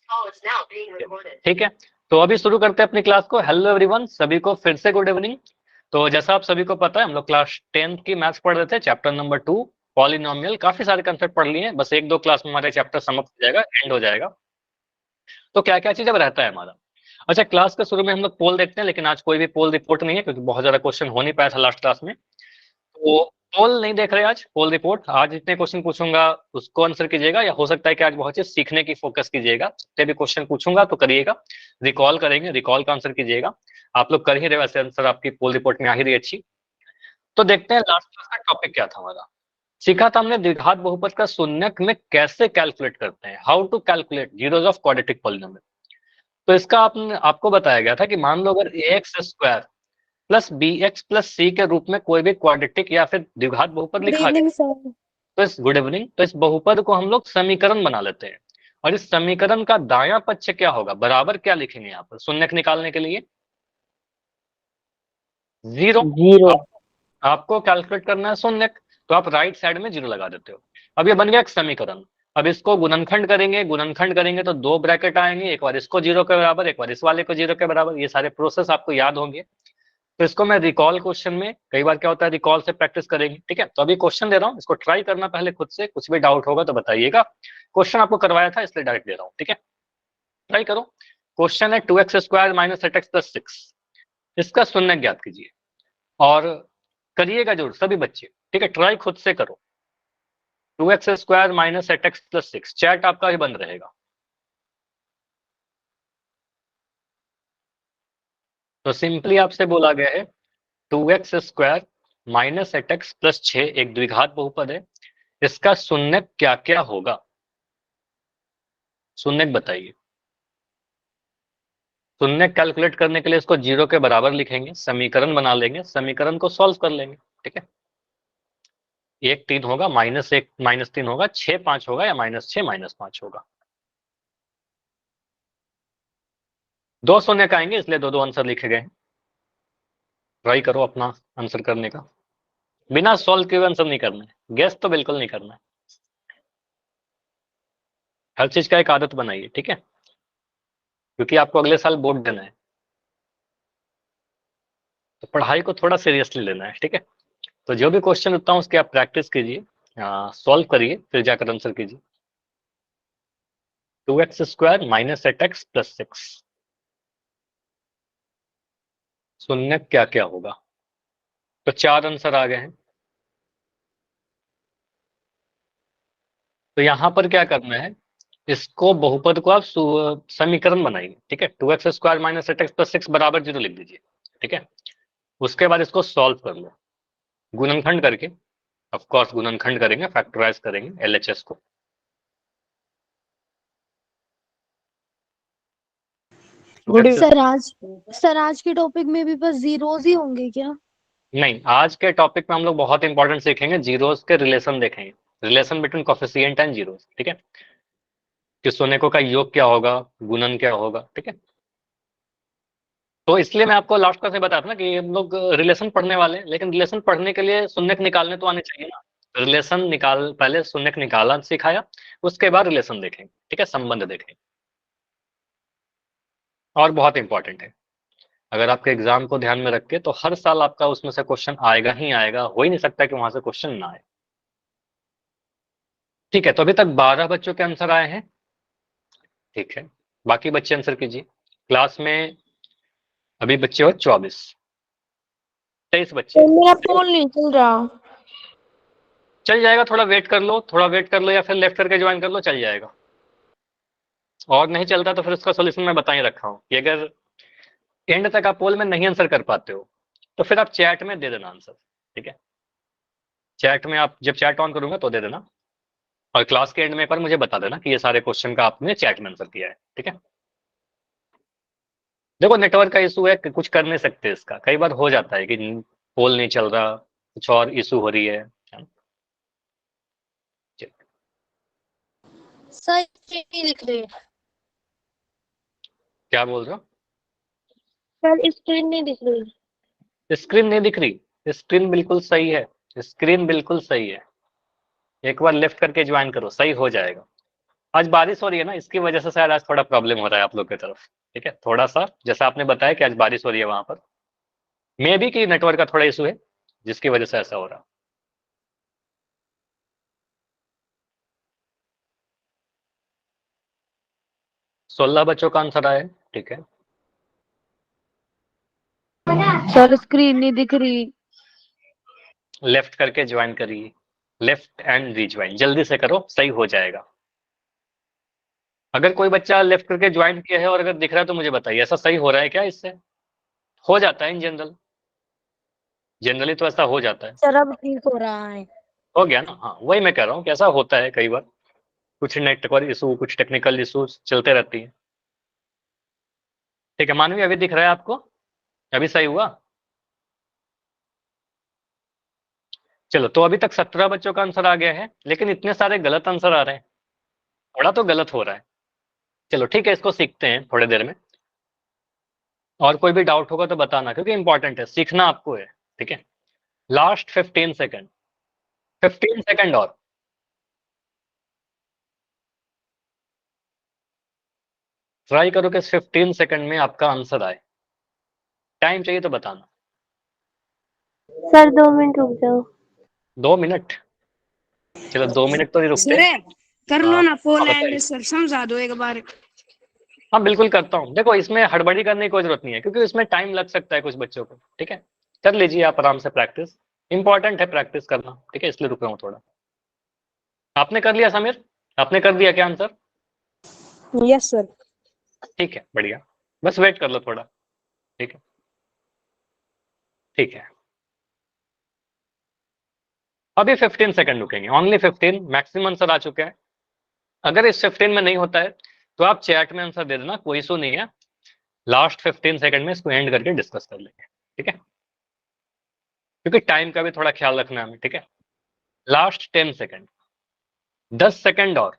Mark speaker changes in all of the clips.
Speaker 1: ठीक है, तो अभी शुरू करते हैं अपनी क्लास को। हेलो एवरीवन, सभी को फिर से गुड इवनिंग। तो जैसा आप सभी को पता है, हम लोग क्लास 10th की मैथ्स पढ़ रहे थे, चैप्टर नंबर 2 पॉलिनोमियल। काफी सारे कंसेप्ट पढ़ लिए हैं, बस एक दो क्लास में हमारा चैप्टर समाप्त हो जाएगा, एंड हो जाएगा। तो क्या क्या चीज अब रहता है हमारा। अच्छा, क्लास के शुरू में हम लोग पोल देखते हैं, लेकिन आज कोई भी पोल रिपोर्ट नहीं है क्योंकि बहुत ज्यादा क्वेश्चन हो नहीं पाया था लास्ट क्लास में। तो पोल नहीं देख रहे आज, पोल रिपोर्ट। आज जितने क्वेश्चन पूछूंगा उसको आंसर कीजिएगा, या हो सकता है कि आज बहुत चीज सीखने की फोकस कीजिएगा। जितने भी क्वेश्चन पूछूंगा तो करिएगा, रिकॉल करेंगे, रिकॉल का आंसर कीजिएगा। आप लोग कर ही रहे, वैसे आंसर आपकी पोल रिपोर्ट में आ ही रही अच्छी। तो देखते हैं लास्ट क्लास का टॉपिक क्या था हमारा। सीखा था हमने द्विघात बहुपद का शून्यक में कैसे कैलकुलेट करते हैं, how to calculate zeros of quadratic polynomial. तो इसका आपको बताया गया था कि मान लो अगर ax square plus B X plus C के रूप में कोई भी क्वाड्रेटिक या फिर द्विघात बहुपद
Speaker 2: गुड
Speaker 1: लिखा गया,
Speaker 2: इवनिंग सर।
Speaker 1: तो इस गुड इवनिंग, तो इस बहुपद को हम लोग समीकरण बना लेते हैं। और इस समीकरण का दायां पक्ष क्या होगा, बराबर क्या लिखेंगे यहाँ पर शून्यक निकालने के लिए, जीरो।
Speaker 2: जीरो।
Speaker 1: आपको कैलकुलेट करना है शून्यक, तो आप राइट साइड में जीरो लगा देते हो। अब ये बन गया एक समीकरण। अब इसको गुणनखंड करेंगे, गुणनखंड करेंगे तो दो ब्रैकेट आएंगे, एक बार इसको जीरो के बराबर, एक बार इस वाले को जीरो के बराबर। ये सारे प्रोसेस आपको याद होंगे। तो इसको मैं रिकॉल क्वेश्चन में, कई बार क्या होता है रिकॉल से प्रैक्टिस करेंगे। ठीक है, तो अभी क्वेश्चन दे रहा हूँ, इसको ट्राई करना पहले खुद से, कुछ भी डाउट होगा तो बताइएगा। क्वेश्चन आपको करवाया था इसलिए डायरेक्ट दे रहा हूँ, ठीक है, ट्राई करो। क्वेश्चन है 2x² माइनस 8x प्लस 6, इसका शून्य ज्ञात कीजिए। और करिएगा जरूर सभी बच्चे, ठीक है, ट्राई खुद से करो। 2x² minus 8x plus 6, chat आपका ही बंद रहेगा। तो सिंपली आपसे बोला गया है 2x² माइनस 8x प्लस 6 एक द्विघात बहुपद है, इसका शून्यक क्या क्या होगा, शून्यक बताइए। शून्यक कैलकुलेट करने के लिए इसको जीरो के बराबर लिखेंगे, समीकरण बना लेंगे, समीकरण को सॉल्व कर लेंगे। ठीक है, 1 3 होगा, -1 -3 होगा, 6 5 होगा, या -6 -5 होगा। दो शून्य आएंगे इसलिए दो दो आंसर लिखे गए हैं। ट्राई करो अपना आंसर करने का, बिना सॉल्व किए आंसर नहीं करना है, गेस तो बिल्कुल नहीं करना है। हर चीज का एक आदत बनाइए, ठीक है, क्योंकि आपको अगले साल बोर्ड देना है, तो पढ़ाई को थोड़ा सीरियसली लेना है। ठीक है, तो जो भी क्वेश्चन होता है उसकी आप प्रैक्टिस कीजिए, सॉल्व करिए, फिर जाकर आंसर कीजिए। 2x² माइनस 8x प्लस 6, शून्य क्या क्या होगा। तो चार आंसर आ गए हैं। तो यहां पर क्या करना है, इसको बहुपद को आप समीकरण बनाइए। ठीक है, 2x² माइनस 8x प्लस 6 बराबर जीरो लिख दीजिए। ठीक है, उसके बाद इसको सॉल्व कर लो, गुणनखंड करके। ऑफ कोर्स गुणनखंड करेंगे, फैक्टराइज करेंगे एलएचएस को।
Speaker 2: गुड सर आज के टॉपिक में भी बस जीरोज ही होंगे क्या?
Speaker 1: नहीं, आज के टॉपिक में हम लोग बहुत इंपॉर्टेंट सीखेंगे, जीरोस के रिलेशन देखेंगे, relation between coefficient and zeros. ठीक है, कि शून्यकों का योग क्या होगा, गुणन क्या होगा। ठीक है, तो इसलिए मैं आपको लास्ट क्लास में बताया था ना कि हम लोग रिलेशन पढ़ने वाले हैं, लेकिन रिलेशन पढ़ने के लिए शून्यक निकालने तो आने चाहिए ना। रिलेशन निकाल, पहले शून्यक निकाला सिखाया, उसके बाद रिलेशन देखेंगे। ठीक है, संबंध देखेंगे। और बहुत इंपॉर्टेंट है, अगर आपके एग्जाम को ध्यान में रख के, तो हर साल आपका उसमें से क्वेश्चन आएगा ही आएगा, हो ही नहीं सकता कि वहां से क्वेश्चन ना आए। ठीक है, तो अभी तक 12 बच्चों के आंसर आए हैं। ठीक है, बाकी बच्चे आंसर कीजिए। क्लास में अभी बच्चे हो 24, 23 बच्चे।
Speaker 2: मेरा फोन नहीं चल रहा।
Speaker 1: चल जाएगा, थोड़ा वेट कर लो, थोड़ा वेट कर लो, या फिर लेफ्ट करके ज्वाइन कर लो, चल जाएगा। और नहीं चलता तो फिर उसका सोल्यूशन मैं बता ही रखा हूँ कि अगर एंड तक आप पोल में नहीं आंसर कर पाते हो तो फिर आप चैट में दे देना आंसर। ठीक है, चैट में आप जब चैट ऑन करूंगा तो दे देना, और क्लास के एंड में एक बार मुझे बता देना कि ये सारे क्वेश्चन का आपने चैट में आंसर किया है। ठीक है, देखो नेटवर्क का इशू है कि कुछ कर नहीं सकते इसका, कई बार हो जाता है कि पोल नहीं चल रहा, कुछ और इशू हो रही है।
Speaker 2: सर नहीं दिख रही।
Speaker 1: क्या बोल रहे हो,
Speaker 2: सर स्क्रीन नहीं दिख रही।
Speaker 1: स्क्रीन नहीं दिख रही? स्क्रीन बिल्कुल सही है, स्क्रीन बिल्कुल सही है, एक बार लेफ्ट करके ज्वाइन करो, सही हो जाएगा। आज बारिश हो रही है ना, इसकी वजह से शायद आज थोड़ा प्रॉब्लम हो रहा है आप लोग की तरफ। ठीक है, थोड़ा सा जैसा आपने बताया कि आज बारिश हो रही है वहां पर, मे बी कि नेटवर्क का थोड़ा इशू है जिसकी वजह से ऐसा हो रहा है। 16 बच्चों का आंसर आया है। ठीक है,
Speaker 2: सर स्क्रीन नहीं दिख रही।
Speaker 1: लेफ्ट करके ज्वाइन करिए, लेफ्ट एंड रीज्वाइन जल्दी से करो, सही हो जाएगा। अगर कोई बच्चा लेफ्ट करके ज्वाइन किया है और अगर दिख रहा है तो मुझे बताइए, ऐसा सही हो रहा है क्या? इससे हो जाता है इन जनरल, जनरली तो ऐसा हो जाता है।
Speaker 2: सर अब ठीक हो रहा है।
Speaker 1: हो गया ना? हाँ, वही मैं कह रहा हूँ कि ऐसा होता है कई बार, कुछ नेटवर्क इशू, कुछ टेक्निकल इशूज चलते रहती है। ठीक है मानवी, अभी दिख रहा है आपको? अभी सही हुआ? चलो, तो अभी तक 17 बच्चों का आंसर आ गया है, लेकिन इतने सारे गलत आंसर आ रहे हैं, थोड़ा तो गलत हो रहा है। चलो ठीक है, इसको सीखते हैं थोड़ी देर में, और कोई भी डाउट होगा तो बताना, क्योंकि इंपॉर्टेंट है, सीखना आपको है। ठीक है, लास्ट 15 सेकेंड, 15 सेकेंड और। ट्राई करो कि 15 सेकेंड में आपका आंसर आए। टाइम चाहिए तो बताना।
Speaker 3: सर 2 मिनट रुक जाओ।
Speaker 1: 2 मिनट? चलो 2 मिनट तो नहीं रुकते।
Speaker 4: सर कर लो
Speaker 1: हाँ
Speaker 4: ना फुल
Speaker 1: हाँ,
Speaker 4: एंड
Speaker 1: बताइए।
Speaker 4: सर समझा दो एक बार।
Speaker 1: हाँ बिल्कुल करता हूँ, देखो इसमें हड़बड़ी करने की कोई जरूरत नहीं है, क्योंकि इसमें टाइम लग सकता है कुछ बच्चों को। ठीक है, कर लीजिए आप आराम से प्रैक्टिस, इंपॉर्टेंट है प्रैक्टिस करना। ठीक है, इसलिए रुक रहा हूँ थोड़ा। आपने कर लिया समीर? आपने कर दिया क्या आंसर?
Speaker 4: Yes sir.
Speaker 1: ठीक है, बढ़िया, बस वेट कर लो थोड़ा। ठीक है, ठीक है, अभी 15 सेकेंड रुकेंगे, ओनली 15, मैक्सिमम आंसर आ चुके हैं। अगर इस 15 में नहीं होता है तो आप चैट में आंसर दे देना, कोई इशू नहीं है। लास्ट 15 सेकेंड में इसको एंड करके डिस्कस कर लेंगे। ठीक है, क्योंकि टाइम का भी थोड़ा ख्याल रखना है हमें। ठीक है, लास्ट 10 सेकेंड, 10 सेकेंड और।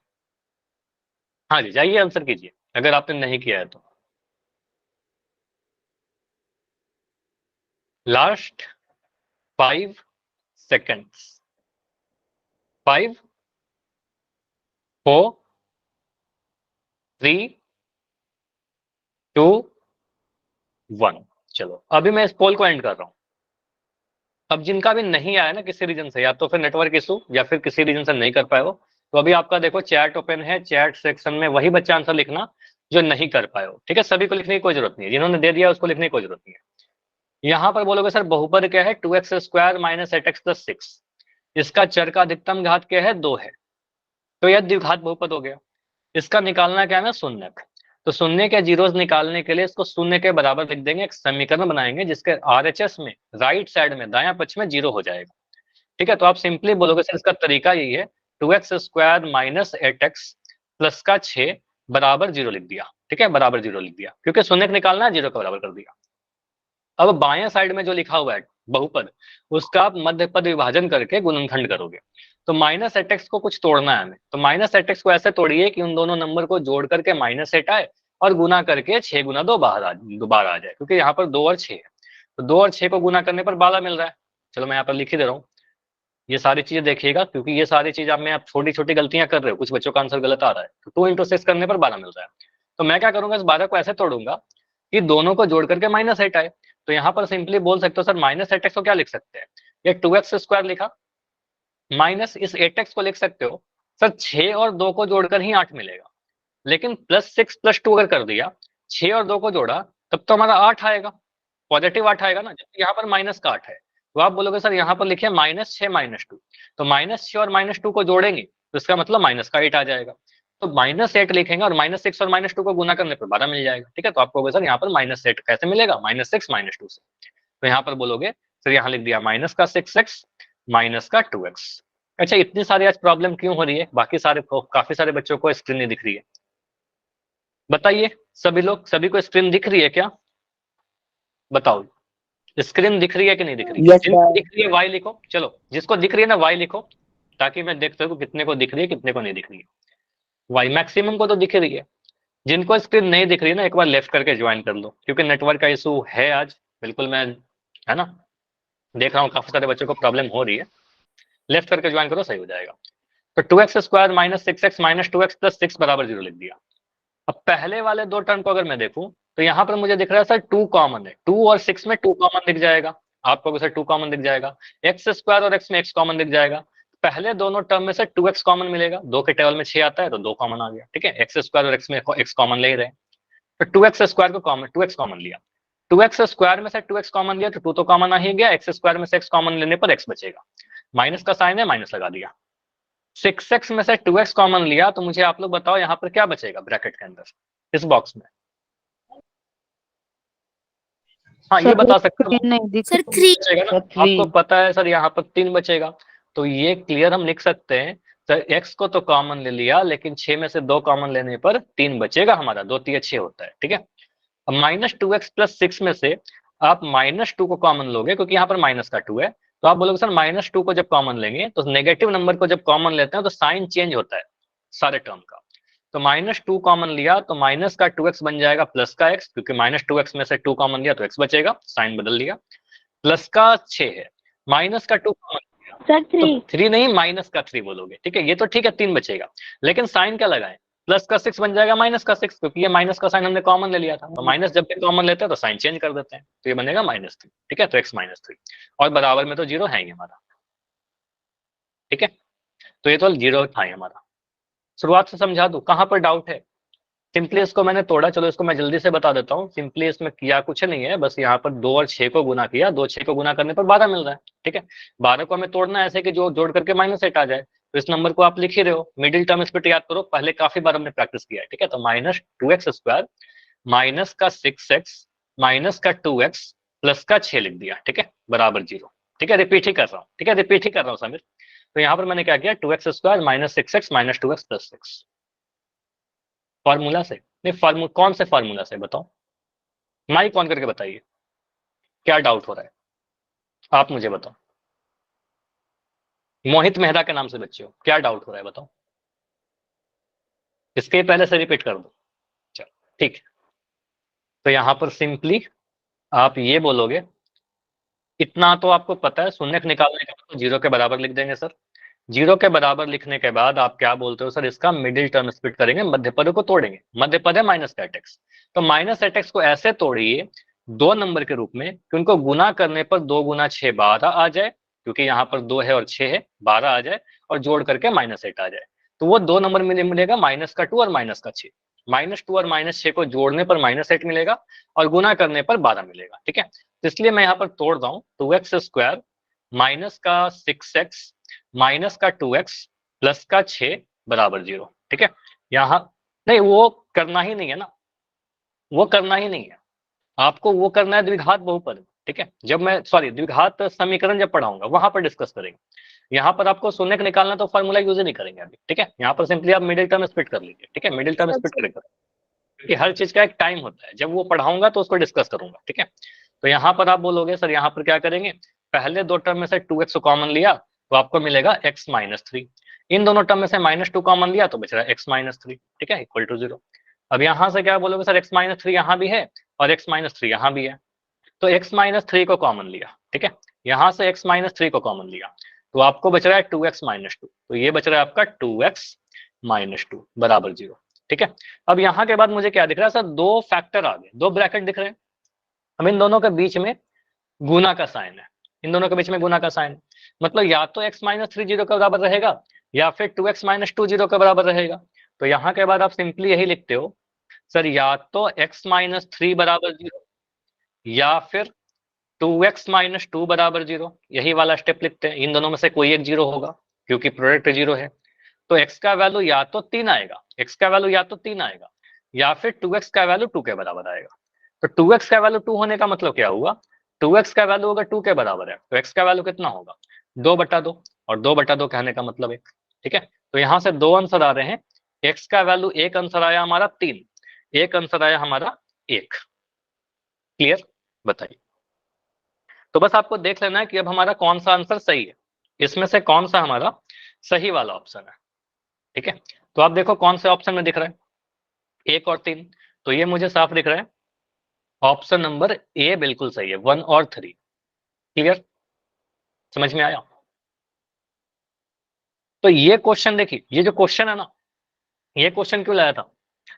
Speaker 1: हाँ जी, जाइए आंसर कीजिए अगर आपने नहीं किया है तो। Last 5 seconds, 5, 4, 3, 2, 1। चलो अभी मैं इस पोल को एंड कर रहा हूं। अब जिनका भी नहीं आया ना किसी रीजन से, या तो फिर नेटवर्क इशू या फिर किसी रीजन से नहीं कर पाए हो, तो अभी आपका देखो चैट ओपन है, चैट सेक्शन में वही बच्चा आंसर लिखना जो नहीं कर पाए हो। ठीक है, सभी को लिखने की कोई जरूरत नहीं है, जिन्होंने दे दिया उसको लिखने की कोई जरूरत नहीं है। यहाँ पर बोलोगे सर बहुपद क्या है? 2x² minus 8x+6। इसका चर का अधिकतम घात क्या है? 2 है, तो यह द्विघात बहुपद हो गया। इसका निकालना क्या है ना? शून्यक। तो शून्य के जीरोस निकालने के लिए इसको शून्य के बराबर लिख देंगे, एक समीकरण बनाएंगे जिसके आरएचएस में राइट साइड में दायां पक्ष में 0 हो जाएगा। ठीक है, तो आप सिंपली बोलोगे सर इसका तरीका यही है, 2x² माइनस 8x प्लस का 6 बराबर 0 लिख दिया। ठीक है, बराबर 0 लिख दिया, क्योंकि शून्य निकालना है, 0 का बराबर कर दिया। अब बाएं साइड में जो लिखा हुआ है बहुपद, उसका आप मध्य पद विभाजन करके गुणनखंड करोगे। तो माइनस 8x को कुछ तोड़ना है हमें, तो माइनस 8x को ऐसे तोड़िए कि उन दोनों नंबर को जोड़ करके -8 आए, और गुना करके 6 गुना 2 बाहर आ जाए, क्योंकि यहाँ पर 2 और 6 है, तो 2 और 6 को गुना करने पर 12 मिल रहा है। चलो मैं यहाँ पर लिख ही दे रहा हूँ, ये सारी चीजें देखिएगा, क्योंकि ये सारी चीज आप छोटी छोटी गलतियां कर रहे हो, कुछ बच्चों का आंसर गलत आ रहा है। तो 2 × 6 करने पर 12 मिल रहा है, तो मैं क्या करूंगा, इस 12 को ऐसे तोड़ूंगा कि दोनों को जोड़ करके -8 आए। तो यहाँ पर सिंपली बोल सकते हो सर -8x को क्या लिख सकते हैं, ये 2x² लिखा, माइनस इस 8x को लिख सकते हो सर 6 और 2 को जोड़कर ही 8 मिलेगा, लेकिन +6 + 2 अगर कर दिया, 6 और 2 को जोड़ा, तब तो हमारा 8 आएगा, पॉजिटिव 8 आएगा ना, जबकि यहाँ पर माइनस का 8 है। तो आप बोलोगे सर यहाँ पर लिखिए -6 -2, तो -6 और -2 को जोड़ेंगे तो इसका मतलब माइनस का 8 आ जाएगा। तो -8 लिखेंगे और -6 और -2 को गुना करने पर 12 मिल जाएगा। ठीक है, तो आपको सर यहाँ पर -8 कैसे मिलेगा? -6 -2 से। तो यहाँ पर बोलोगे सर यहाँ लिख दिया माइनस का 6x माइनस का 2x। अच्छा, इतनी सारी आज प्रॉब्लम क्यों हो रही है? बाकी सारे काफी सारे बच्चों को स्क्रीन नहीं दिख रही है, बताइए सभी लोग, सभी को स्क्रीन दिख रही है क्या? बताओ, स्क्रीन दिख रही है कि नहीं दिख रही है? जिनको दिख रही है वाई लिखो, चलो जिसको दिख रही है ना वाई लिखो, ताकि मैं देख सकूं कितने को दिख रही है कितने को नहीं दिख रही है। वाई मैक्सिमम को तो दिख रही है, जिनको स्क्रीन नहीं दिख रही है ना, एक बार लेफ्ट करके ज्वाइन कर लो, क्योंकि नेटवर्क का इशू है आज, बिल्कुल मैं, है ना, देख रहा हूँ काफी सारे बच्चों को प्रॉब्लम हो रही है। लेफ्ट करके ज्वाइन करो, सही हो जाएगा। तो 2x square minus 6x minus 2x plus 6 बराबर 0 लिख दिया। अब पहले वाले दो टर्म को अगर मैं देखूं तो यहाँ पर मुझे दिख रहा है सर 2 कॉमन है, 2 और 6 में 2 कॉमन दिख जाएगा, आपको सर 2 कॉमन दिख जाएगा, एक्स स्क्वायर और x में x कॉमन दिख जाएगा। पहले दोनों टर्म में से 2x कॉमन मिलेगा, 2 के टेबल में 6 आता है तो 2 कॉमन आ गया, ठीक है। एक्स स्क्वायर और x में x कॉमन ले ही रहे, तो 2x स्क्वायर को कॉमन 2x कॉमन लिया, 2x स्क्वायर में से 2x कॉमन लिया तो 2 तो कॉमन आ ही गया, x स्क्वायर में से x कॉमन लेने पर x बचेगा, माइनस का साइन है माइनस लगा दिया। 6x में से 2x कॉमन लिया तो मुझे आप लोग बताओ यहाँ पर क्या बचेगा ब्रैकेट के अंदर इस बॉक्स में। हाँ ये बता सकते हो
Speaker 2: नहीं दिख
Speaker 4: सर 3
Speaker 1: बचेगा ना, आपको पता है सर यहाँ पर 3 बचेगा, तो ये क्लियर हम लिख सकते हैं सर x को तो कॉमन ले लिया लेकिन 6 में से 2 कॉमन लेने पर 3 बचेगा हमारा, 2 3 6 होता है, ठीक है। अब माइनस 2x प्लस 6 में से आप माइनस 2 को कॉमन लोगे क्योंकि यहाँ पर माइनस का 2 है, तो आप बोलोगे सर माइनस 2 को जब कॉमन लेंगे तो नेगेटिव नंबर को जब कॉमन लेते हैं तो साइन चेंज होता है सारे टर्म का, तो माइनस 2 कॉमन लिया तो माइनस का 2x बन जाएगा प्लस का x, क्योंकि माइनस 2x में से 2 कॉमन लिया तो x बचेगा, साइन बदल लिया, प्लस का 6 है, माइनस का 2 कॉमन लिया
Speaker 3: सर
Speaker 1: तो
Speaker 3: 3
Speaker 1: 3 नहीं माइनस का 3 बोलोगे, ठीक है। ये तो ठीक है 3 बचेगा, लेकिन साइन क्या लगाएं, प्लस का 6 बन जाएगा माइनस का 6, क्योंकि ये माइनस का साइन हमने कॉमन ले लिया था, तो माइनस जब भी कॉमन लेते हैं तो साइन चेंज कर देते हैं, तो ये बनेगा -3, ठीक है। तो x -3 और बराबर में तो 0 है ही हमारा, ठीक है। तो ये तो 0 था ही हमारा। शुरुआत से समझा दूं कहां पर डाउट है, सिंपली इसको मैंने तोड़ा, चलो इसको मैं जल्दी से बता देता हूँ। सिंपली इसमें किया कुछ नहीं है, बस यहाँ पर 2 और 6 को गुना किया, 2 6 को गुना करने पर 12 मिल रहा है, ठीक है। 12 को हमें तोड़ना है ऐसे कि जो जोड़ करके -8 आ जाए, तो इस नंबर को आप लिख ही रहे हो, मिडिल टर्म स्प्लिट याद करो, पहले काफी बार हमने प्रैक्टिस किया है, ठीक है। तो -2x स्क्वायर माइनस का 6x माइनस का 2x प्लस का 6 लिख दिया, ठीक है, बराबर 0, ठीक है। रिपीट ही कर रहा हूँ, ठीक है, रिपीट ही कर रहा हूँ समीर। तो यहाँ पर मैंने क्या किया, 2x square minus 6x minus 2x plus 6 formula से, नहीं फार्मूला कौन से फार्मूला से बताओ, माइक ऑन करके बताइए क्या डाउट हो रहा है, आप मुझे बताओ। मोहित मेहरा के नाम से बच्चे हो, क्या डाउट हो रहा है बताओ, इसके पहले से रिपीट कर दो, चलो ठीक है। तो यहां पर सिंपली आप ये बोलोगे, इतना तो आपको पता है, शून्य निकालने का तो 0 के बराबर लिख देंगे सर, 0 के बराबर लिखने के बाद आप क्या बोलते हो सर, इसका मिडिल टर्म स्प्लिट करेंगे, मध्य पद को तोड़ेंगे, मध्य पद है -8x, तो -8x को ऐसे तोड़िए 2 नंबर के रूप में कि उनको गुना करने पर 2 गुना 6 12 आ जाए, क्योंकि यहाँ पर 2 है और 6 है, 12 आ जाए, और जोड़ करके -8 आ जाए, तो वो 2 नंबर में मिलेगा माइनस का 2 और माइनस का 6, -2 और -6 को जोड़ने पर -8 मिलेगा और गुना करने पर 12 मिलेगा, ठीक है। तो इसलिए मैं यहाँ पर तोड़ रहा हूँ, 2x स्क्वायर माइनस का 6x माइनस का 2x प्लस का 6 बराबर 0, ठीक है। यहाँ नहीं वो करना ही नहीं है ना, वो करना ही नहीं है, आपको वो करना है द्विघात बहुपद, ठीक है। जब मैं सॉरी द्विघात समीकरण जब पढ़ाऊंगा वहां पर डिस्कस करेंगे, यहाँ पर आपको शून्य निकालना तो फॉर्मूला यूज ही नहीं करेंगे अभी, ठीक है। यहाँ पर सिंपली आप मिडिल टर्म स्प्लिट कर लीजिए, ठीक है, मिडिल टर्म स्प्लिट करेंगे, क्योंकि हर चीज का एक टाइम होता है, जब वो पढ़ाऊंगा तो उसको डिस्कस करूंगा, ठीक है। तो यहाँ पर आप बोलोगे सर यहाँ पर क्या करेंगे, पहले दो टर्म में से 2x को कॉमन लिया तो आपको मिलेगा x -3, इन दोनों टर्म में से -2 कॉमन लिया तो बच रहा है x -3, ठीक है, इक्वल टू 0। अब यहाँ से क्या बोलोगे सर, x -3 यहाँ भी है और x -3 यहाँ भी है, तो x -3 को कॉमन लिया, ठीक है, यहाँ से x -3 को कॉमन लिया तो आपको बच रहा है 2x -2, तो ये बच रहा है आपका 2x -2 बराबर 0, ठीक है। अब यहाँ के बाद मुझे क्या दिख रहा है सर, दो फैक्टर आ गए, दो ब्रैकेट दिख रहे हैं, हम इन दोनों के बीच में गुना का साइन है, इन दोनों के बीच में गुना का साइन, मतलब या तो x -3 0 के बराबर रहेगा या फिर 2x -2 0 के बराबर रहेगा। तो यहाँ के बाद आप सिंपली यही लिखते हो सर, या तो x -3 बराबर 0 या फिर 2x -2 बराबर 0, यही वाला स्टेप लिखते हैं, इन दोनों में से कोई एक 0 होगा क्योंकि प्रोडक्ट 0 है, तो x का वैल्यू या तो 3 आएगा, x का वैल्यू या तो 3 आएगा या फिर 2x का वैल्यू 2 के बराबर आएगा। तो 2x का वैल्यू 2 होने का मतलब क्या हुआ, 2x का वैल्यू अगर 2 के बराबर है तो x का वैल्यू कितना होगा, 2/2, और 2/2 कहने का मतलब 1, ठीक है। तो यहाँ से दो आंसर आ रहे हैं, x का वैल्यू एक आंसर आया हमारा 3, एक आंसर आया हमारा 1, क्लियर, बताइए। तो बस आपको देख लेना है कि अब हमारा कौन सा आंसर सही है, इसमें से कौन सा हमारा सही वाला ऑप्शन है, ठीक है। तो आप देखो कौन से ऑप्शन में दिख रहा है, 1 और 3, तो ये मुझे साफ दिख रहा है ऑप्शन नंबर ए बिल्कुल सही है, 1 और 3, क्लियर, समझ में आया। तो ये क्वेश्चन देखिए, ये जो क्वेश्चन है ना, ये क्वेश्चन क्यों लाया था,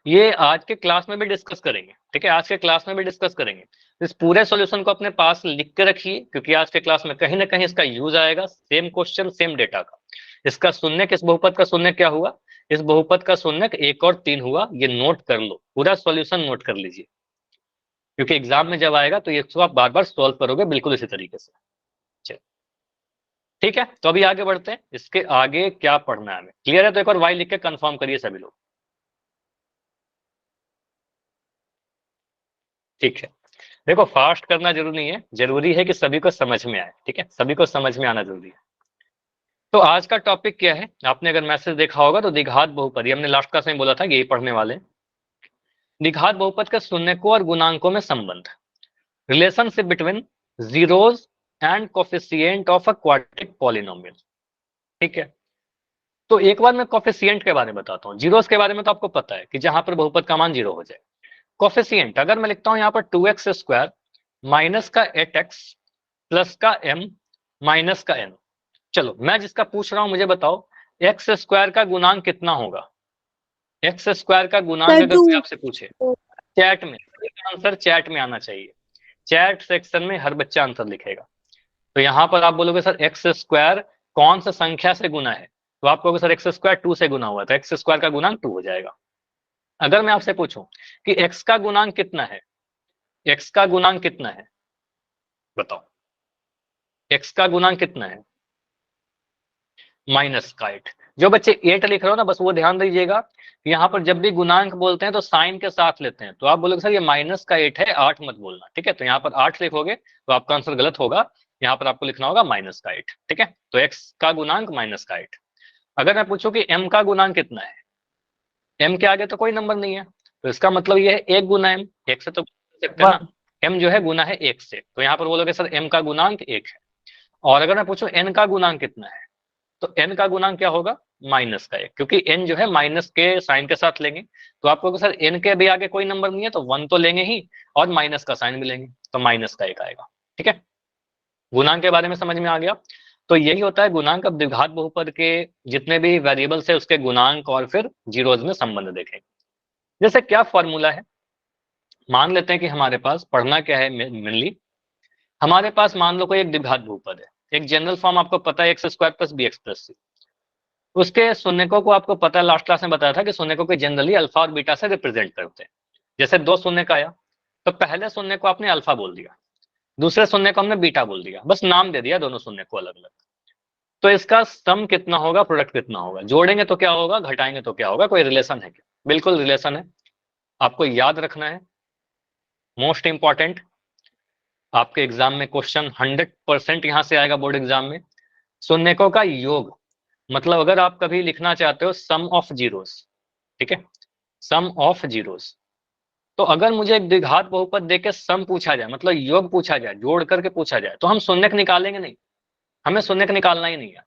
Speaker 1: ये आज के क्लास में भी डिस्कस करेंगे, ठीक है, आज के क्लास में भी डिस्कस करेंगे। इस पूरे सॉल्यूशन को अपने पास लिख के रखिए, क्योंकि आज के क्लास में कहीं ना कहीं इसका यूज आएगा, सेम क्वेश्चन सेम डेटा का। इसका शून्यक, इस बहुपद का शून्यक क्या हुआ, इस बहुपद का शून्यक 1 और 3 हुआ, ये नोट कर लो, पूरा सॉल्यूशन नोट कर लीजिए, क्योंकि एग्जाम में जब आएगा तो ये इसको आप बार बार सॉल्व करोगे बिल्कुल इसी तरीके से। चलिए ठीक है, तो अभी आगे बढ़ते हैं, इसके आगे क्या पढ़ना है हमें, क्लियर है? तो एक और वाई लिख के कंफर्म करिए सभी लोग। ठीक है, देखो फास्ट करना जरूरी नहीं है, जरूरी है कि सभी को समझ में आए, ठीक है, सभी को समझ में आना जरूरी है। तो आज का टॉपिक क्या है, आपने अगर मैसेज देखा होगा तो द्विघात बहुपद, ये हमने लास्ट क्लास में बोला था कि यही पढ़ने वाले हैं। द्विघात बहुपद के शून्यकों और गुणांकों में संबंध, relationship between zeros and coefficient of a quadratic polynomial. ठीक है, तो एक बार मैं कोफिशिएंट के बारे में बताता हूँ, जीरोस के बारे में तो आपको पता है कि जहां पर बहुपद का मान 0 हो जाए। कोफिशिएंट अगर मैं लिखता हूं यहाँ पर 2x स्क्वायर माइनस का 8x प्लस का m माइनस का n। चलो मैं जिसका पूछ रहा हूं मुझे बताओ, एक्स स्क्वायर का गुणांक कितना होगा, एक्स स्क्वायर का गुणांक
Speaker 2: सर
Speaker 1: अगर
Speaker 2: टू।
Speaker 1: कोई आपसे पूछे चैट में, आंसर चैट में आना चाहिए, चैट सेक्शन में हर बच्चा आंसर लिखेगा। तो यहाँ पर आप बोलोगे सर एक्स स्क्वायर कौन सा संख्या से गुना है, तो आप कहोगे सर एक्स स्क्वायर 2 से गुना हुआ, तो एक्स स्क्वायर का गुणांक 2 हो जाएगा। अगर मैं आपसे पूछूं कि एक्स का गुणांक कितना है, एक्स का गुणांक कितना है, बताओ एक्स का गुणांक कितना है, माइनस का 8। जो बच्चे 8 लिख रहे हो ना, बस वो ध्यान दीजिएगा, यहाँ पर जब भी गुणांक बोलते हैं तो साइन के साथ लेते हैं, तो आप बोलोगे सर ये माइनस का 8 है, 8 मत बोलना, ठीक है, तो यहाँ पर 8 लिखोगे तो आपका आंसर गलत होगा, यहाँ पर आपको लिखना होगा माइनस का 8, ठीक है, तो एक्स का गुणांक माइनस का 8। अगर मैं पूछूं कि एम का गुणांक कितना है, एम के आगे तो कोई नंबर नहीं है, तो इसका मतलब ये है 1 गुना एम, एक से तो सकते हैं ना, एम जो है गुना है 1 से, तो यहाँ पर बोलोगे सर एम का गुणांक 1 है। और अगर मैं पूछूं एन का गुणांक कितना है, तो एन का गुणांक क्या होगा, माइनस का 1, क्योंकि एन जो है माइनस के साइन के साथ लेंगे, तो आप कहोगे सर एन के भी आगे कोई नंबर नहीं है तो 1 तो लेंगे ही, और माइनस का साइन भी लेंगे, तो माइनस का 1 आएगा, ठीक है। गुणांक के बारे में समझ में आ गया। तो यही होता है गुणांक। अब द्विघात बहुपद के जितने भी वेरिएबल्स है उसके गुणांक और फिर जीरोज में संबंध देखेंगे। जैसे क्या फॉर्मूला है, मान लेते हैं कि हमारे पास पढ़ना क्या है मेनली, हमारे पास मान लो कोई एक द्विघात बहुपद है, एक जनरल फॉर्म आपको पता है X square plus B X plus C. उसके शून्यकों को आपको पता है, लास्ट क्लास में बताया था कि शून्यकों को जनरली अल्फा और बीटा से रिप्रेजेंट करते हैं। जैसे 2 शून्यक आया तो पहले शून्य को आपने अल्फा बोल दिया, दूसरे शून्य को हमने बीटा बोल दिया, बस नाम दे दिया दोनों शून्य को अलग अलग। तो इसका सम कितना होगा, प्रोडक्ट कितना होगा, जोड़ेंगे तो क्या होगा, घटाएंगे तो क्या होगा, कोई रिलेशन है क्या, बिल्कुल रिलेशन है। आपको याद रखना है, मोस्ट इंपॉर्टेंट, आपके एग्जाम में क्वेश्चन 100% यहां से आएगा बोर्ड एग्जाम में। शून्यकों का योग, मतलब अगर आप कभी लिखना चाहते हो सम ऑफ जीरोस, ठीक है, सम ऑफ जीरोस, तो अगर मुझे एक द्विघात बहुपद देके सम पूछा जाए, मतलब योग पूछा जाए, जोड़ करके पूछा जाए, तो हम शून्यक निकालेंगे नहीं, हमें शून्यक निकालना ही नहीं है।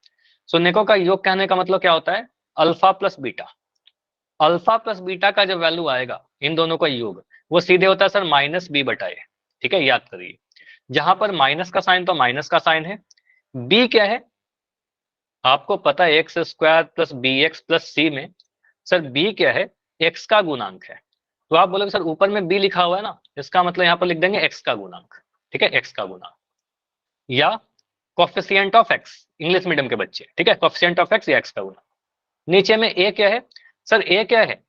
Speaker 1: शून्यकों का योग कहने का मतलब क्या होता है, alpha plus beta. Alpha plus beta का जब वैल्यू आएगा इन दोनों का योग, वो सीधे होता है सर माइनस बी बटाए, ठीक है, याद करिए। जहां पर माइनस का साइन तो माइनस का साइन है, बी क्या है आपको पता है, X square plus B X plus C में सर बी क्या है, एक्स का गुणांक है। तो आप बोलोगे सर ऊपर में बी लिखा हुआ है ना, इसका मतलब यहाँ पर लिख देंगे एक्स का गुणांक, ठीक है, एक्स का गुणांक, या coefficient of x, English medium के बच्चे, ठीक है, कोफिशिएंट ऑफ एक्स या एक्स का गुणांक। नीचे में ए क्या है, सर ए क्या है,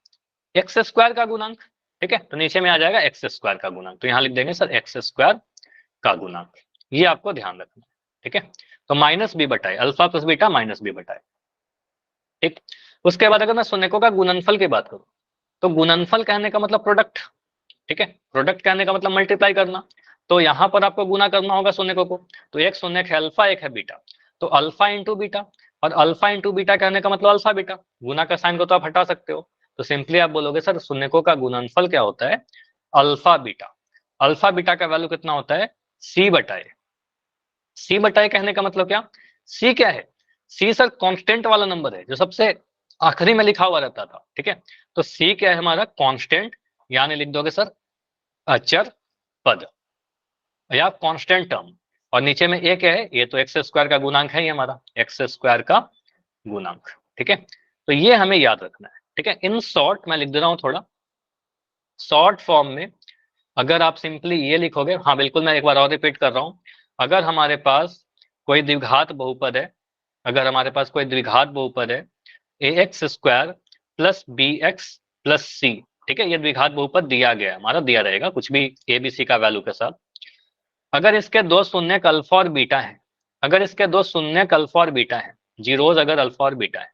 Speaker 1: एक्स स्क्वायर का गुणांक, ठीक है, तो नीचे में आ जाएगा एक्स स्क्वायर का गुणांक, तो यहाँ लिख देंगे सर एक्स स्क्वायर का गुणांक। ये आपको ध्यान रखना है, ठीक है। तो माइनस बी बटाए, alpha plus beta minus B बटाए, ठीक। उसके बाद अगर मैं शून्यकों का गुणनफल की बात करूं, तो गुणनफल कहने का मतलब प्रोडक्ट, ठीक है, प्रोडक्ट कहने का मतलब मल्टीप्लाई करना। तो यहाँ पर आपको गुना करना होगा शून्यकों को, तो एक शून्यक है अल्फा, एक है बीटा, तो अल्फा इंटू बीटा, और अल्फा इंटू बीटा कहने का मतलब अल्फा बीटा, गुना का साइन को तो आप हटा सकते हो, तो सिंपली आप बोलोगे सर शून्यकों का गुणनफल क्या होता है, अल्फा बीटा। अल्फा बीटा का वैल्यू कितना होता है, सी बटाए। सी बटाए कहने का मतलब क्या, सी क्या है, सी सर कांस्टेंट वाला नंबर है जो सबसे आखिरी में लिखा हुआ रहता था, ठीक है, तो सी क्या है हमारा, कांस्टेंट, यानी लिख दोगे सर अचर पद या कांस्टेंट टर्म। और नीचे में ए क्या है, ये तो एक्स स्क्वायर का गुणांक है, ये हमारा एक्स स्क्वायर का गुणांक, ठीक है, तो ये हमें याद रखना है। ठीक है, इन शॉर्ट मैं लिख दे रहा हूं थोड़ा शॉर्ट फॉर्म में। अगर आप सिंपली ये लिखोगे, हाँ बिल्कुल, मैं एक बार और रिपीट कर रहा हूं, अगर हमारे पास कोई द्विघात बहुपद है, अगर हमारे पास कोई द्विघात बहुपद है ax square plus bx plus c, ठीक है, ये द्विघात बहुपद दिया गया है, हमारा दिया रहेगा कुछ भी a b c का वैल्यू के साथ। अगर इसके दो शून्यक अल्फा और बीटा है, अगर इसके दो शून्यक अल्फा और बीटा है, जीरोज अगर अल्फा और बीटा है,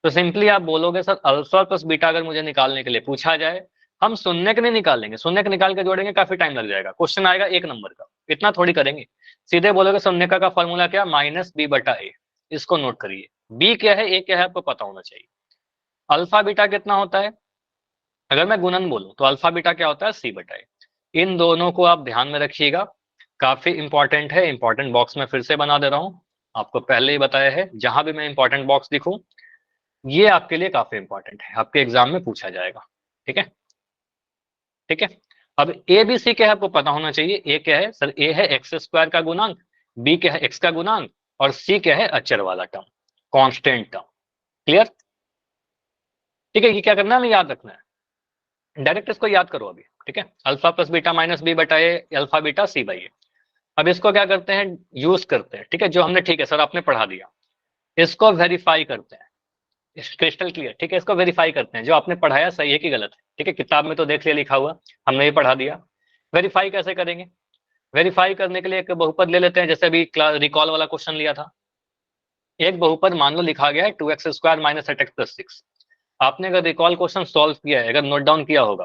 Speaker 1: तो सिंपली आप बोलोगे सर अल्फा प्लस बीटा अगर मुझे निकालने के लिए पूछा जाए, हम शून्यक नहीं निकालेंगे, शून्यक निकाल के जोड़ेंगे काफी टाइम लग जाएगा, क्वेश्चन आएगा एक नंबर का, इतना थोड़ी करेंगे। सीधे बोलोगे शून्यक का फॉर्मूला क्या, माइनस बी बटा ए। इसको नोट करिए, बी क्या है ए क्या है आपको पता होना चाहिए। अल्फा बीटा कितना होता है, अगर मैं गुणन बोलूं तो अल्फा बीटा क्या होता है, सी बटा ए। इन दोनों को आप ध्यान में रखिएगा, काफी इंपॉर्टेंट है। इंपॉर्टेंट बॉक्स में फिर से बना दे रहा हूं, आपको पहले ही बताया है, जहां भी मैं इंपॉर्टेंट बॉक्स दिखूं ये आपके लिए काफी इंपॉर्टेंट है, आपके एग्जाम में पूछा जाएगा। ठीक है, ठीक है। अब ए बी सी क्या है आपको पता होना चाहिए। ए क्या है सर, ए है एक्स स्क्वायर का गुणांक, बी क्या है एक्स का गुणांक, और सी क्या है अचर वाला टर्म, कांस्टेंट टर्म। क्लियर, ठीक है। ये क्या करना है, हमें याद रखना है, डायरेक्ट इसको याद करो अभी। ठीक है, alpha plus beta minus B बटा A, alpha beta C by A. अब इसको क्या करते हैं, यूज करते हैं। ठीक है, जो हमने, ठीक है सर आपने पढ़ा दिया, इसको वेरीफाई करते हैं, क्रिस्टल क्लियर। ठीक है, इसको वेरीफाई करते हैं, जो आपने पढ़ाया सही है कि गलत है। ठीक है, किताब में तो देख लिया लिखा हुआ, हमने भी पढ़ा दिया। वेरीफाई कैसे करेंगे, वेरीफाई करने के लिए एक बहुपद ले लेते हैं, जैसे अभी रिकॉल वाला क्वेश्चन लिया था। एक बहुपद मान लो लिखा गया है 2x square minus 8x plus 6। आपने अगर रिकॉल क्वेश्चन सॉल्व किया है, अगर नोट डाउन किया होगा,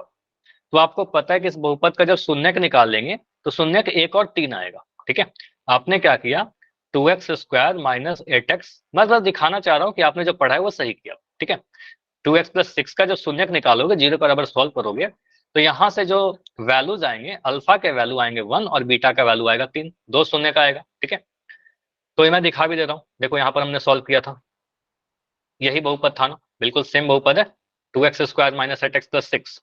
Speaker 1: तो आपको पता है कि इस बहुपद का जब शून्यक निकाल लेंगे तो शून्यक 1 और 3 आएगा। ठीक है, आपने क्या किया, 2x स्क्वायर माइनस 8x, मैं बस दिखाना चाह रहा हूँ कि आपने जो पढ़ा है वो सही किया। ठीक है, 2x प्लस 6 का जो शून्यक निकालोगे, जीरो पर अगर सॉल्व करोगे, तो यहाँ से जो वैल्यूज आएंगे, अल्फा के वैल्यू आएंगे 1 और बीटा का वैल्यू आएगा 3, दो शून्य का आएगा। ठीक है, तो ये मैं दिखा भी दे रहा हूँ, देखो यहाँ पर हमने सॉल्व किया था, यही बहुपद था ना, बिल्कुल सेम बहुपद है, 2x square minus 8x plus 6।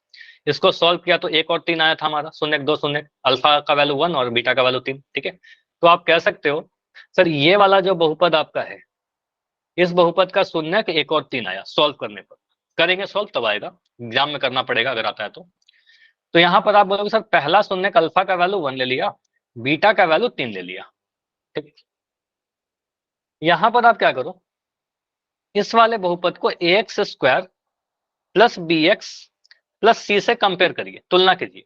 Speaker 1: इसको सॉल्व किया तो 1 और 3 आया था हमारा, शून्य दो शून्य, अल्फा का वैल्यू 1 और बीटा का वैल्यू 3। ठीक है, तो आप कह सकते हो सर ये वाला जो बहुपद आपका है, इस बहुपद का शून्यक 1 और 3 आया, सॉल्व करने पर, करेंगे सॉल्व तब आएगा, एग्जाम में करना पड़ेगा अगर आता है तो यहाँ पर आप बोलोगे सर पहला शून्यक अल्फा का वैल्यू 1 ले लिया, बीटा का वैल्यू 3 ले लिया। ठीक, यहाँ पर आप क्या करो, इस वाले बहुपद को ax square plus bx plus C से कंपेयर करिए, तुलना कीजिए,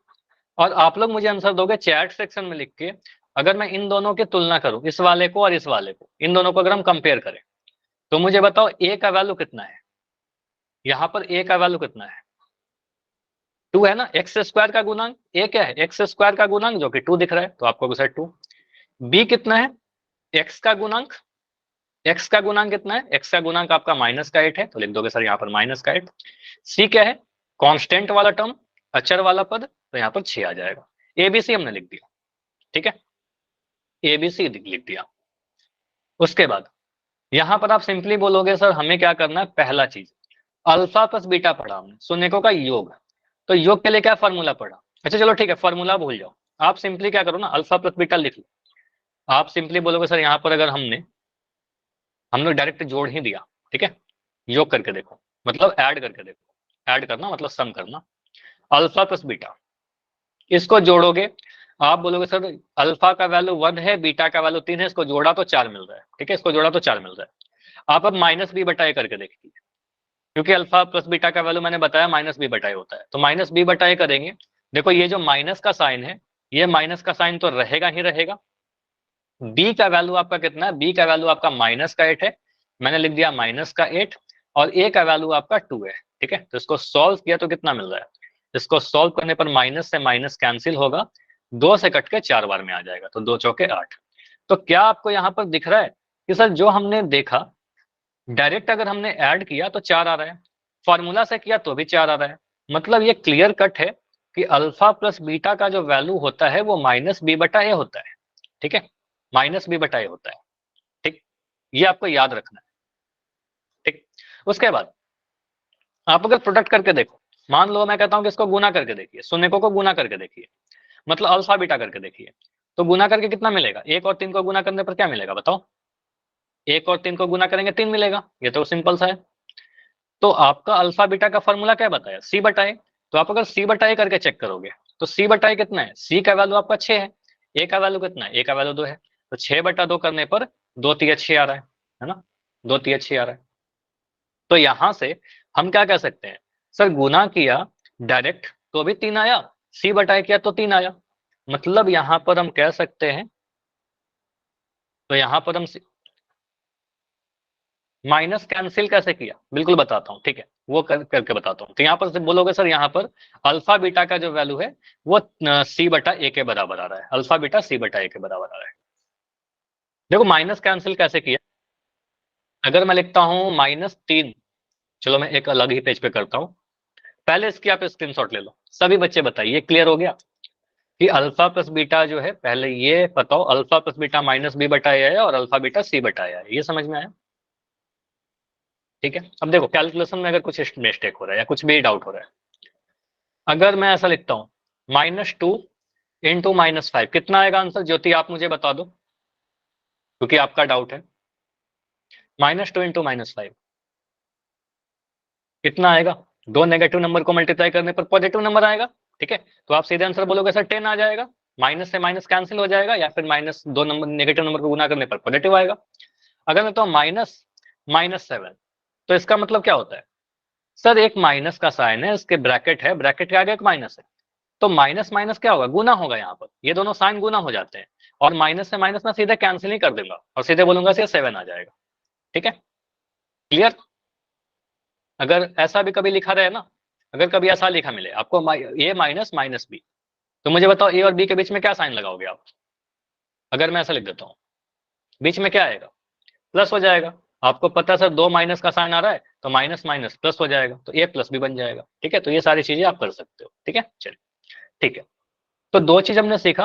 Speaker 1: और आप लोग मुझे आंसर दोगे चैट सेक्शन में लिख के। अगर मैं इन दोनों की तुलना करूं, इस वाले को और इस वाले को, इन दोनों को अगर हम कंपेयर करें, तो मुझे बताओ a का वैल्यू कितना है, यहाँ पर a का वैल्यू कितना है, 2 है ना, एक्स स्क्वायर का गुणांक, a क्या है एक्स स्क्वायर का गुणांक जो कि 2 दिख रहा है, तो आपको 2। b कितना है, x का गुणांक, x का गुणांक कितना है, x का गुणांक आपका माइनस का 8 है, तो लिख दोगे सर यहाँ पर माइनस का 8। c क्या है, कांस्टेंट वाला टर्म, अचर वाला पद, तो यहाँ पर 6 आ जाएगा। एबीसी हमने लिख दिया। ठीक है, एबीसी लिख दिया। उसके बाद यहाँ पर आप सिंपली बोलोगे सर हमें क्या करना है, पहला चीज अल्फा प्लस बीटा पढ़ा हमने, शून्यकों का योग, तो योग के लिए क्या फॉर्मूला पढ़ा। अच्छा चलो ठीक है, फॉर्मूला भूल जाओ, आप सिंपली क्या करो ना, अल्फा प्लस बीटा लिख लो। आप सिंपली बोलोगे सर यहाँ पर अगर हम लोग डायरेक्ट जोड़ ही दिया, ठीक है, योग करके देखो, मतलब ऐड करके देखो, ऐड करना मतलब सम करना, अल्फा प्लस बीटा, इसको जोड़ोगे, आप बोलोगे सर अल्फा का वैल्यू 1 है, बीटा का वैल्यू 3 है, इसको जोड़ा तो 4 मिल रहा है। ठीक है, इसको जोड़ा तो 4 मिल रहा है। आप अब माइनस बी बटाए करके देखिए, क्योंकि अल्फा प्लस बीटा का वैल्यू मैंने बताया माइनस बी बटाए होता है, तो माइनस बी बटाए करेंगे। देखो ये जो माइनस का साइन है, ये माइनस का साइन तो रहेगा ही रहेगा। बी का वैल्यू आपका कितना है, बी का वैल्यू आपका माइनस का 8 है, मैंने लिख दिया माइनस का 8, और ए का वैल्यू आपका 2 है। ठीक है, तो इसको सॉल्व किया तो कितना मिल रहा है, इसको सॉल्व करने पर माइनस से माइनस कैंसिल होगा, 2 से कट के 4 बार में आ जाएगा, तो 2 चौके 8। तो क्या आपको यहाँ पर दिख रहा है कि सर जो हमने देखा डायरेक्ट अगर हमने ऐड किया तो 4 आ रहा है, फॉर्मूला से किया तो भी 4 आ रहा है, मतलब ये क्लियर कट है कि अल्फा प्लस बीटा का जो वैल्यू होता है वो माइनस बी बटा ए होता है। ठीक है, माइनस बी बटा ए होता है। ठीक, ये आपको याद रखना है। ठीक, उसके बाद आप अगर प्रोडक्ट करके देखो, मान लो मैं कहता हूं कि इसको गुना करके देखिए, शून्यकों को गुना करके देखिए, मतलब अल्फा बीटा करके देखिए, तो गुना करके कितना मिलेगा, 1 और 3 को गुना करने पर क्या मिलेगा बताओ, 1 और 3 को गुना करेंगे 3 मिलेगा, ये तो सिंपल सा है। तो आपका अल्फा बीटा का फॉर्मूला क्या बताया, सी बटा ए। तो आप अगर सी बटा ए करके चेक करोगे तो सी बटा ए कितना है, सी का वैल्यू आपका 6 है, ए का वैल्यू कितना है, ए का वैल्यू 2 है, तो 6/2 करने पर 2 तिया 6 आ रहा है ना, 2 तिया 6 आ रहा है। तो यहां से हम क्या कह सकते हैं, सर गुना किया डायरेक्ट तो भी 3 आया, सी बटा ए किया तो 3 आया, मतलब यहां पर हम कह सकते हैं, तो यहां पर हम माइनस कैंसिल कैसे किया, बिल्कुल बताता हूँ, ठीक है, वो करके बताता हूँ। तो यहाँ पर बोलोगे सर यहाँ पर अल्फा बीटा का जो वैल्यू है वो सी बटा ए के बराबर आ रहा है, अल्फा बीटा सी बटा ए के बराबर आ रहा है। देखो माइनस कैंसिल कैसे किया, अगर मैं लिखता हूँ -3, चलो मैं एक अलग ही पेज पे करता हूँ, पहले इसकी आप स्क्रीनशॉट ले लो। सभी बच्चे बताइए क्लियर हो गया कि अल्फा प्लस बीटा जो है, पहले ये बताओ alpha plus beta minus B बटा ए है और अल्फा बीटा सी बटा ए है, ये समझ में आया? ठीक है, अब देखो कैलकुलेशन में अगर कुछ मिस्टेक हो रहा है या कुछ भी डाउट हो रहा है, अगर मैं ऐसा लिखता हूँ -2 इंटू -5, कितना आएगा आंसर, ज्योति आप मुझे बता दो क्योंकि आपका डाउट है। -2 इंटू -5 कितना आएगा, दो नेगेटिव नंबर को मल्टीप्लाई करने पर पॉजिटिव नंबर आएगा, ठीक है, तो आप सीधे आंसर बोलोगे सर 10 आ जाएगा, माइनस से माइनस कैंसिल हो जाएगा, या फिर माइनस दो नंबर नेगेटिव नंबर को गुना करने पर पॉजिटिव आएगा। अगर मैं तो -7, तो इसका मतलब क्या होता है, सर एक माइनस का साइन है, इसके ब्रैकेट है, ब्रैकेट के आगे एक माइनस है, तो माइनस माइनस क्या होगा, गुना होगा, यहाँ पर ये दोनों साइन गुना हो जाते हैं, और माइनस से माइनस मैं सीधे कैंसिल ही कर दूंगा और सीधे बोलूंगा 7 आ जाएगा, ठीक है, क्लियर। अगर ऐसा भी कभी लिखा रहे ना, अगर कभी ऐसा लिखा मिले आपको ए माइनस माइनस बी, तो मुझे बताओ ए और बी के बीच में क्या साइन लगाओगे आप, अगर मैं ऐसा लिख देता हूँ बीच में क्या आएगा, प्लस हो जाएगा, आपको पता है सर दो माइनस का साइन आ रहा है तो माइनस माइनस प्लस हो जाएगा, तो ए प्लस बी बन जाएगा, ठीक है, तो ये सारी चीजें आप कर सकते हो, ठीक है, चलिए ठीक है। तो दो चीज हमने सीखा,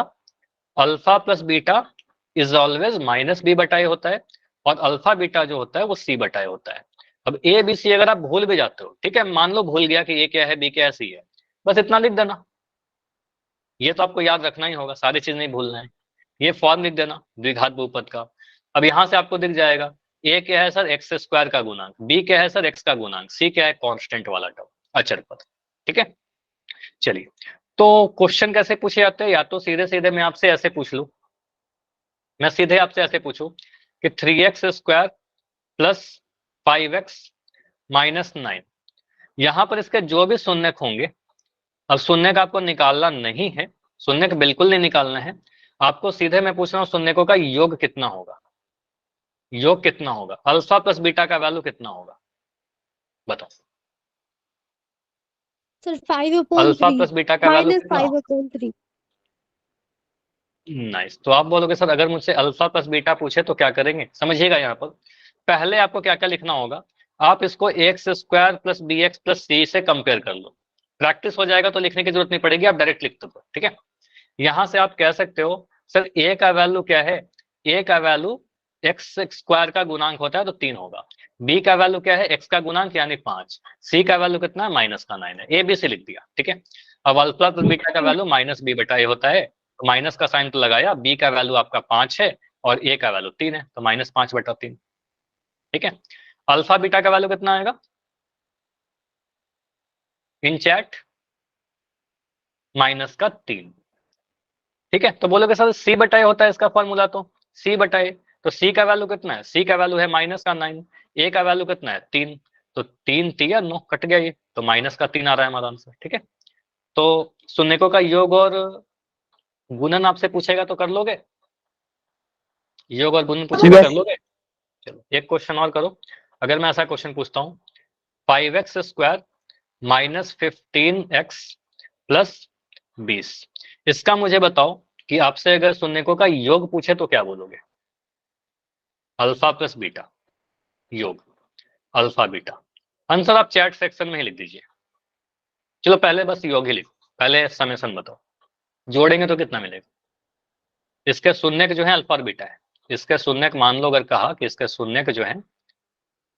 Speaker 1: alpha plus beta is always minus B बटाए होता है, और अल्फा बीटा जो होता है वो सी बटाए होता है। अब ए बी सी अगर आप भूल भी जाते हो, ठीक है, मान लो भूल गया कि ए क्या है बी क्या है सी है, बस इतना लिख देना, ये तो आपको याद रखना ही होगा, सारी चीज नहीं भूलना है, ये फॉर्म लिख देना द्विघात बहुपद का। अब यहां से आपको दिख जाएगा ए क्या है सर एक्स स्क्वायर का गुणांक, बी क्या है सर एक्स का गुणांक, सी क्या है कांस्टेंट वाला टर्म, अचर पद, ठीक है। चलिए, तो क्वेश्चन कैसे पूछे जाते हैं, या तो सीधे सीधे मैं आपसे ऐसे पूछ लूं, मैं सीधे आपसे ऐसे पूछूं कि 3x² प्लस 5x माइनस 9, यहां पर इसके जो भी शून्यक होंगे, अब शून्यक आपको निकालना नहीं है, शून्यक बिल्कुल नहीं निकालना है आपको, सीधे मैं पूछ रहा हूं शून्यकों का योग कितना होगा, योग कितना होगा, अल्फा प्लस बीटा का वैल्यू कितना होगा, बताओ।
Speaker 2: सर 5/3
Speaker 1: अल्फा प्लस बीटा का वैल्यू कितना होगा,
Speaker 2: -5/3।
Speaker 1: नाइस। तो आप बोलोगे सर अगर मुझसे अल्फा प्लस बीटा पूछे तो क्या करेंगे, समझिएगा यहाँ पर पहले आपको क्या क्या लिखना होगा, आप इसको x² plus B X plus C से कंपेयर कर लो, प्रैक्टिस हो जाएगा तो लिखने की जरूरत नहीं पड़ेगी, आप डायरेक्ट लिख दो, ठीक है। यहां से आप कह सकते हो सर ए का वैल्यू क्या है, ए का वैल्यू x² का गुणांक होता है तो 3 होगा, बी का वैल्यू क्या है x का गुणांक यानी 5, सी का वैल्यू कितना है -9 है, ए बी सी लिख दिया, ठीक है। अब अल्फा प्लस बीटा का वैल्यू माइनस बी बटा ए होता है, तो माइनस का साइन तो लगाया, बी का वैल्यू आपका 5 है और ए का वैल्यू 3 है, तो -5/3, ठीक है। अल्फा बीटा का वैल्यू कितना आएगा इन चैट, -3, ठीक है। तो बोलोगे सर सी बटाए होता है इसका फॉर्मूला, तो सी बटाए, तो सी का वैल्यू कितना है, सी का वैल्यू है -9, ए का वैल्यू कितना है 3, तो 3 3 9 कट गया ये, तो -3 आ रहा है हमारा आंसर, ठीक है। तो शून्यकों का योग और गुणन आपसे पूछेगा तो कर लोगे, योग और गुणन पूछेगा कर लोगे। चलो एक क्वेश्चन और करो, अगर मैं ऐसा क्वेश्चन पूछता हूँ 5x² माइनस 15x प्लस 20, इसका मुझे बताओ कि आपसे अगर शून्यकों का योग पूछे तो क्या बोलोगे, अल्फा प्लस बीटा योग, अल्फा बीटा, आंसर आप चैट सेक्शन में ही लिख दीजिए। चलो पहले बस योग ही लिखो, पहले समेशन बताओ, जोड़ेंगे तो कितना मिलेगा, इसके शून्यक जो है अल्फा और बीटा है, इसके शून्यक मान लो अगर कहा कि इसके शून्यक जो है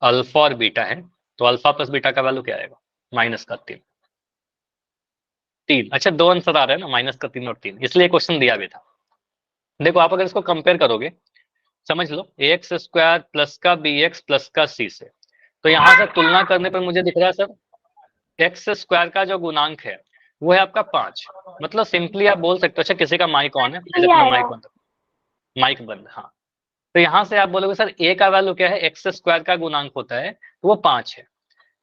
Speaker 1: अल्फा और बीटा है, तो अल्फा प्लस बीटा का वैल्यू क्या आएगा, -3। अच्छा दो आंसर आ रहे हैं ना, -3 और 3, इसलिए क्वेश्चन दिया भी था। देखो आप अगर इसको कंपेयर करोगे समझ लो ax स्क्वायर प्लस का bx प्लस का c से। तो यहाँ से तुलना करने पर मुझे दिख रहा है सर एक्स स्क्वायर का जो गुणांक है वो है आपका 5। मतलब सिंपली आप बोल सकते हो, अच्छा किसी का माइक ऑन है, प्लीज अपना माइक बंद, माइक बंद, हाँ। तो यहाँ से आप बोलोगे सर a का वैल्यू क्या है, एक्स स्क्वायर का गुणांक होता है तो वो 5 है।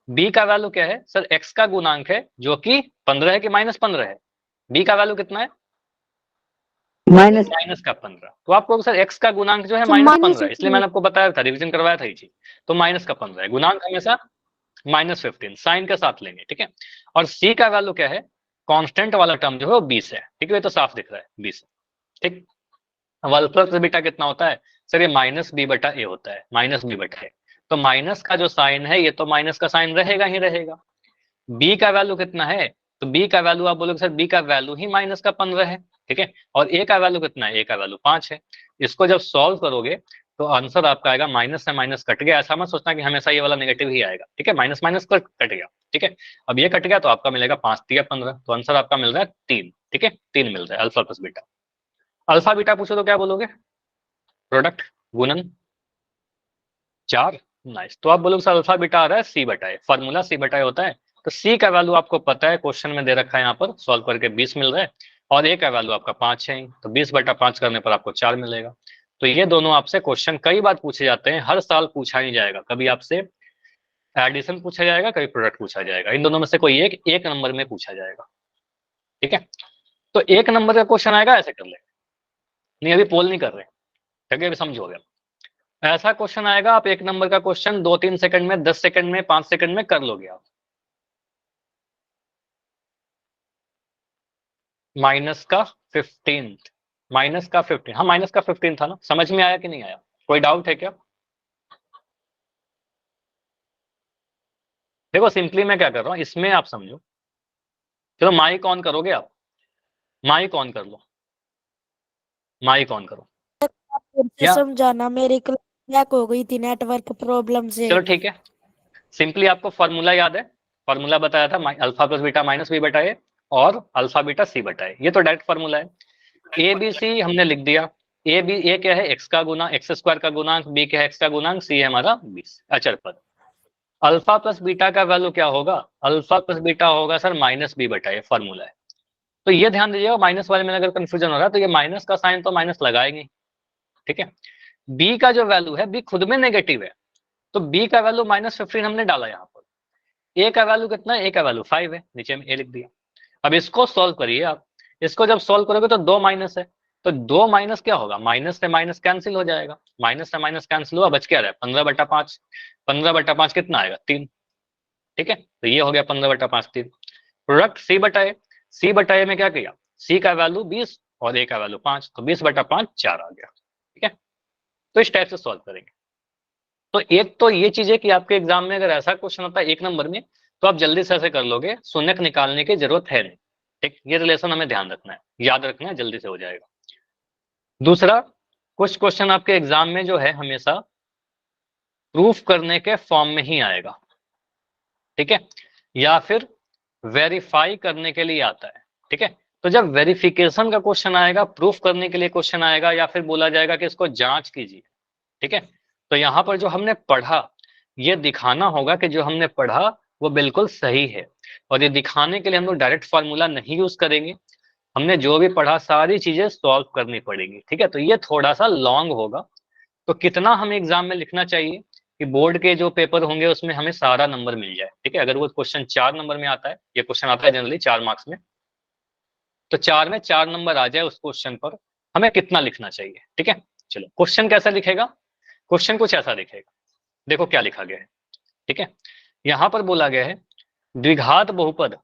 Speaker 1: b का वैल्यू क्या है सर, x का गुणांक है जो कि 15 है कि -15 है, b का वैल्यू कितना है माइनस का 15। तो आपको सर x का गुणांक जो है
Speaker 2: तो
Speaker 1: -15 है, इसलिए
Speaker 2: -15
Speaker 1: मैंने आपको बताया था, रिवीजन करवाया था ये चीज। तो माइनस का 15 है, गुणांक हमेशा -15 साइन के साथ लेंगे, ठीक है। और c का वैल्यू क्या है, कांस्टेंट वाला टर्म जो है वो 20 है, ठीक है, ये तो साफ दिख रहा है 20 है, ठीक। अब अल्फा प्लस बीटा कितना होता है सर, ये -b/a होता है, -b/a। तो माइनस का जो साइन है ये तो माइनस का साइन रहेगा ही रहेगा। b का वैल्यू कितना है, तो b का वैल्यू आप बोलोगे सर b का वैल्यू ही -15 है, ठीक है। और a का वैल्यू कितना है, a का वैल्यू 5 है। इसको जब सॉल्व करोगे तो आंसर आपका आएगा, माइनस से माइनस कट गया, ऐसा मत सोचना कि हमेशा ये वाला नेगेटिव ही आएगा, ठीक है, माइनस माइनस कट गया, ठीक है। अब ये कट गया तो आपका मिलेगा 5 3 15, तो आंसर आपका मिल रहा है 3, ठीक है, 3 मिल रहा है alpha plus beta. Alpha beta पूछो तो क्या बोलोगे, प्रोडक्ट, गुणन, 4, नाइस। तो आप बोलोगे सर अल्फा बीटा आ रहा है c/a, फॉर्मूला c/a होता है। तो c का वैल्यू आपको पता है, क्वेश्चन में दे रखा है यहाँ पर, सॉल्व करके 20 मिल रहा है, और a का वैल्यू आपका 5 है, तो 20/5 करने पर आपको 4 मिलेगा। तो ये दोनों आपसे क्वेश्चन कई बार पूछे जाते हैं, हर साल पूछा नहीं जाएगा, कभी आपसे एडिशन पूछा जाएगा, कभी प्रोडक्ट पूछा जाएगा, इन दोनों में से कोई एक नंबर में पूछा जाएगा, ठीक है। तो 1 नंबर का क्वेश्चन आएगा, ऐसे कर ले, नहीं अभी पोल नहीं कर रहे, ठीक है, अभी समझोगे। ऐसा क्वेश्चन आएगा, आप 1 नंबर का क्वेश्चन 2-3 सेकंड में, 10 सेकंड में, 5 सेकंड में कर लोगे आप। माइनस का 15, माइनस का 15, हाँ माइनस का 15 था ना, समझ में आया कि नहीं आया, कोई डाउट है क्या। देखो सिंपली मैं क्या कर रहा हूँ इसमें, आप समझो, चलो माइक ऑन करोगे आप, माइक ऑन कर लो, माइक ऑन करो
Speaker 5: फिर से
Speaker 1: या,
Speaker 5: समझाना, मेरी क्लास हैक हो गई थी नेटवर्क प्रॉब्लम से।
Speaker 1: चलो ठीक है। सिंपली आपको फॉर्मूला याद है, फॉर्मूला बताया था, alpha plus beta minus b/a और अल्फा बीटा c/a, ये तो डायरेक्ट फॉर्मूला है। ए बी सी हमने लिख दिया, ए क्या है एक्स का गुना, एक्स स्क्वायर का गुणांक, बी क्या है एक्स का गुणांक, सी है हमारा 20 अचर पद। अल्फा प्लस बीटा का वैल्यू क्या होगा, अल्फा प्लस बीटा होगा सर -b/a, फॉर्मूला है। तो ये ध्यान दीजिएगा, माइनस वाले में अगर कंफ्यूजन हो रहा है तो ये माइनस का साइन तो माइनस लगाएंगे, ठीक है। बी का जो वैल्यू है, बी खुद में नेगेटिव है, तो बी का वैल्यू -15 हमने डाला यहाँ पर। ए का वैल्यू कितना है, ए का वैल्यू 5 है, नीचे में ए लिख दिया। अब इसको सॉल्व करिए आप, इसको जब सॉल्व करोगे तो 2 माइनस है, तो 2 माइनस क्या होगा, माइनस से माइनस कैंसिल हो जाएगा, माइनस से माइनस कैंसिल हुआ, बच क्या रहा है 15/5, 15/5 कितना आएगा 3, ठीक है। तो ये हो गया 15/5 3। प्रोडक्ट c/a, c/a में क्या किया, c का वैल्यू 20 और a का वैल्यू 5, तो 20/5 4 आ गया, ठीक है। तो इस टाइप से सॉल्व करेंगे। तो एक तो ये चीज है कि आपके एग्जाम में अगर ऐसा क्वेश्चन होता है 1 नंबर में, तो आप जल्दी से ऐसे कर लोगे, शून्यक निकालने की जरूरत है नहीं, ठीक, ये रिलेशन हमें ध्यान रखना है, याद रखना है, जल्दी से हो जाएगा। दूसरा, कुछ क्वेश्चन आपके एग्जाम में जो है हमेशा प्रूफ करने के फॉर्म में ही आएगा, ठीक है, या फिर वेरीफाई करने के लिए आता है, ठीक है। तो जब वेरिफिकेशन का क्वेश्चन आएगा, प्रूफ करने के लिए क्वेश्चन आएगा, या फिर बोला जाएगा कि इसको जांच कीजिए, ठीक है, तो यहाँ पर जो हमने पढ़ा ये दिखाना होगा कि जो हमने पढ़ा वो बिल्कुल सही है। और ये दिखाने के लिए हम लोग डायरेक्ट फार्मूला नहीं यूज करेंगे, हमने जो भी पढ़ा सारी चीजें सॉल्व करनी पड़ेगी, ठीक है। तो ये थोड़ा सा लॉन्ग होगा। तो कितना हमें एग्जाम में लिखना चाहिए कि बोर्ड के जो पेपर होंगे उसमें हमें सारा नंबर मिल जाए, ठीक है। अगर वो क्वेश्चन 4 नंबर में आता है, ये क्वेश्चन आता है जनरली 4 मार्क्स में, तो 4 में 4 नंबर आ जाए उस क्वेश्चन पर, हमें कितना लिखना चाहिए, ठीक है। चलो क्वेश्चन कैसा लिखेगा, क्वेश्चन कुछ ऐसा दिखेगा, देखो क्या लिखा गया है, ठीक है। यहां पर बोला गया है द्विघात बहुपद,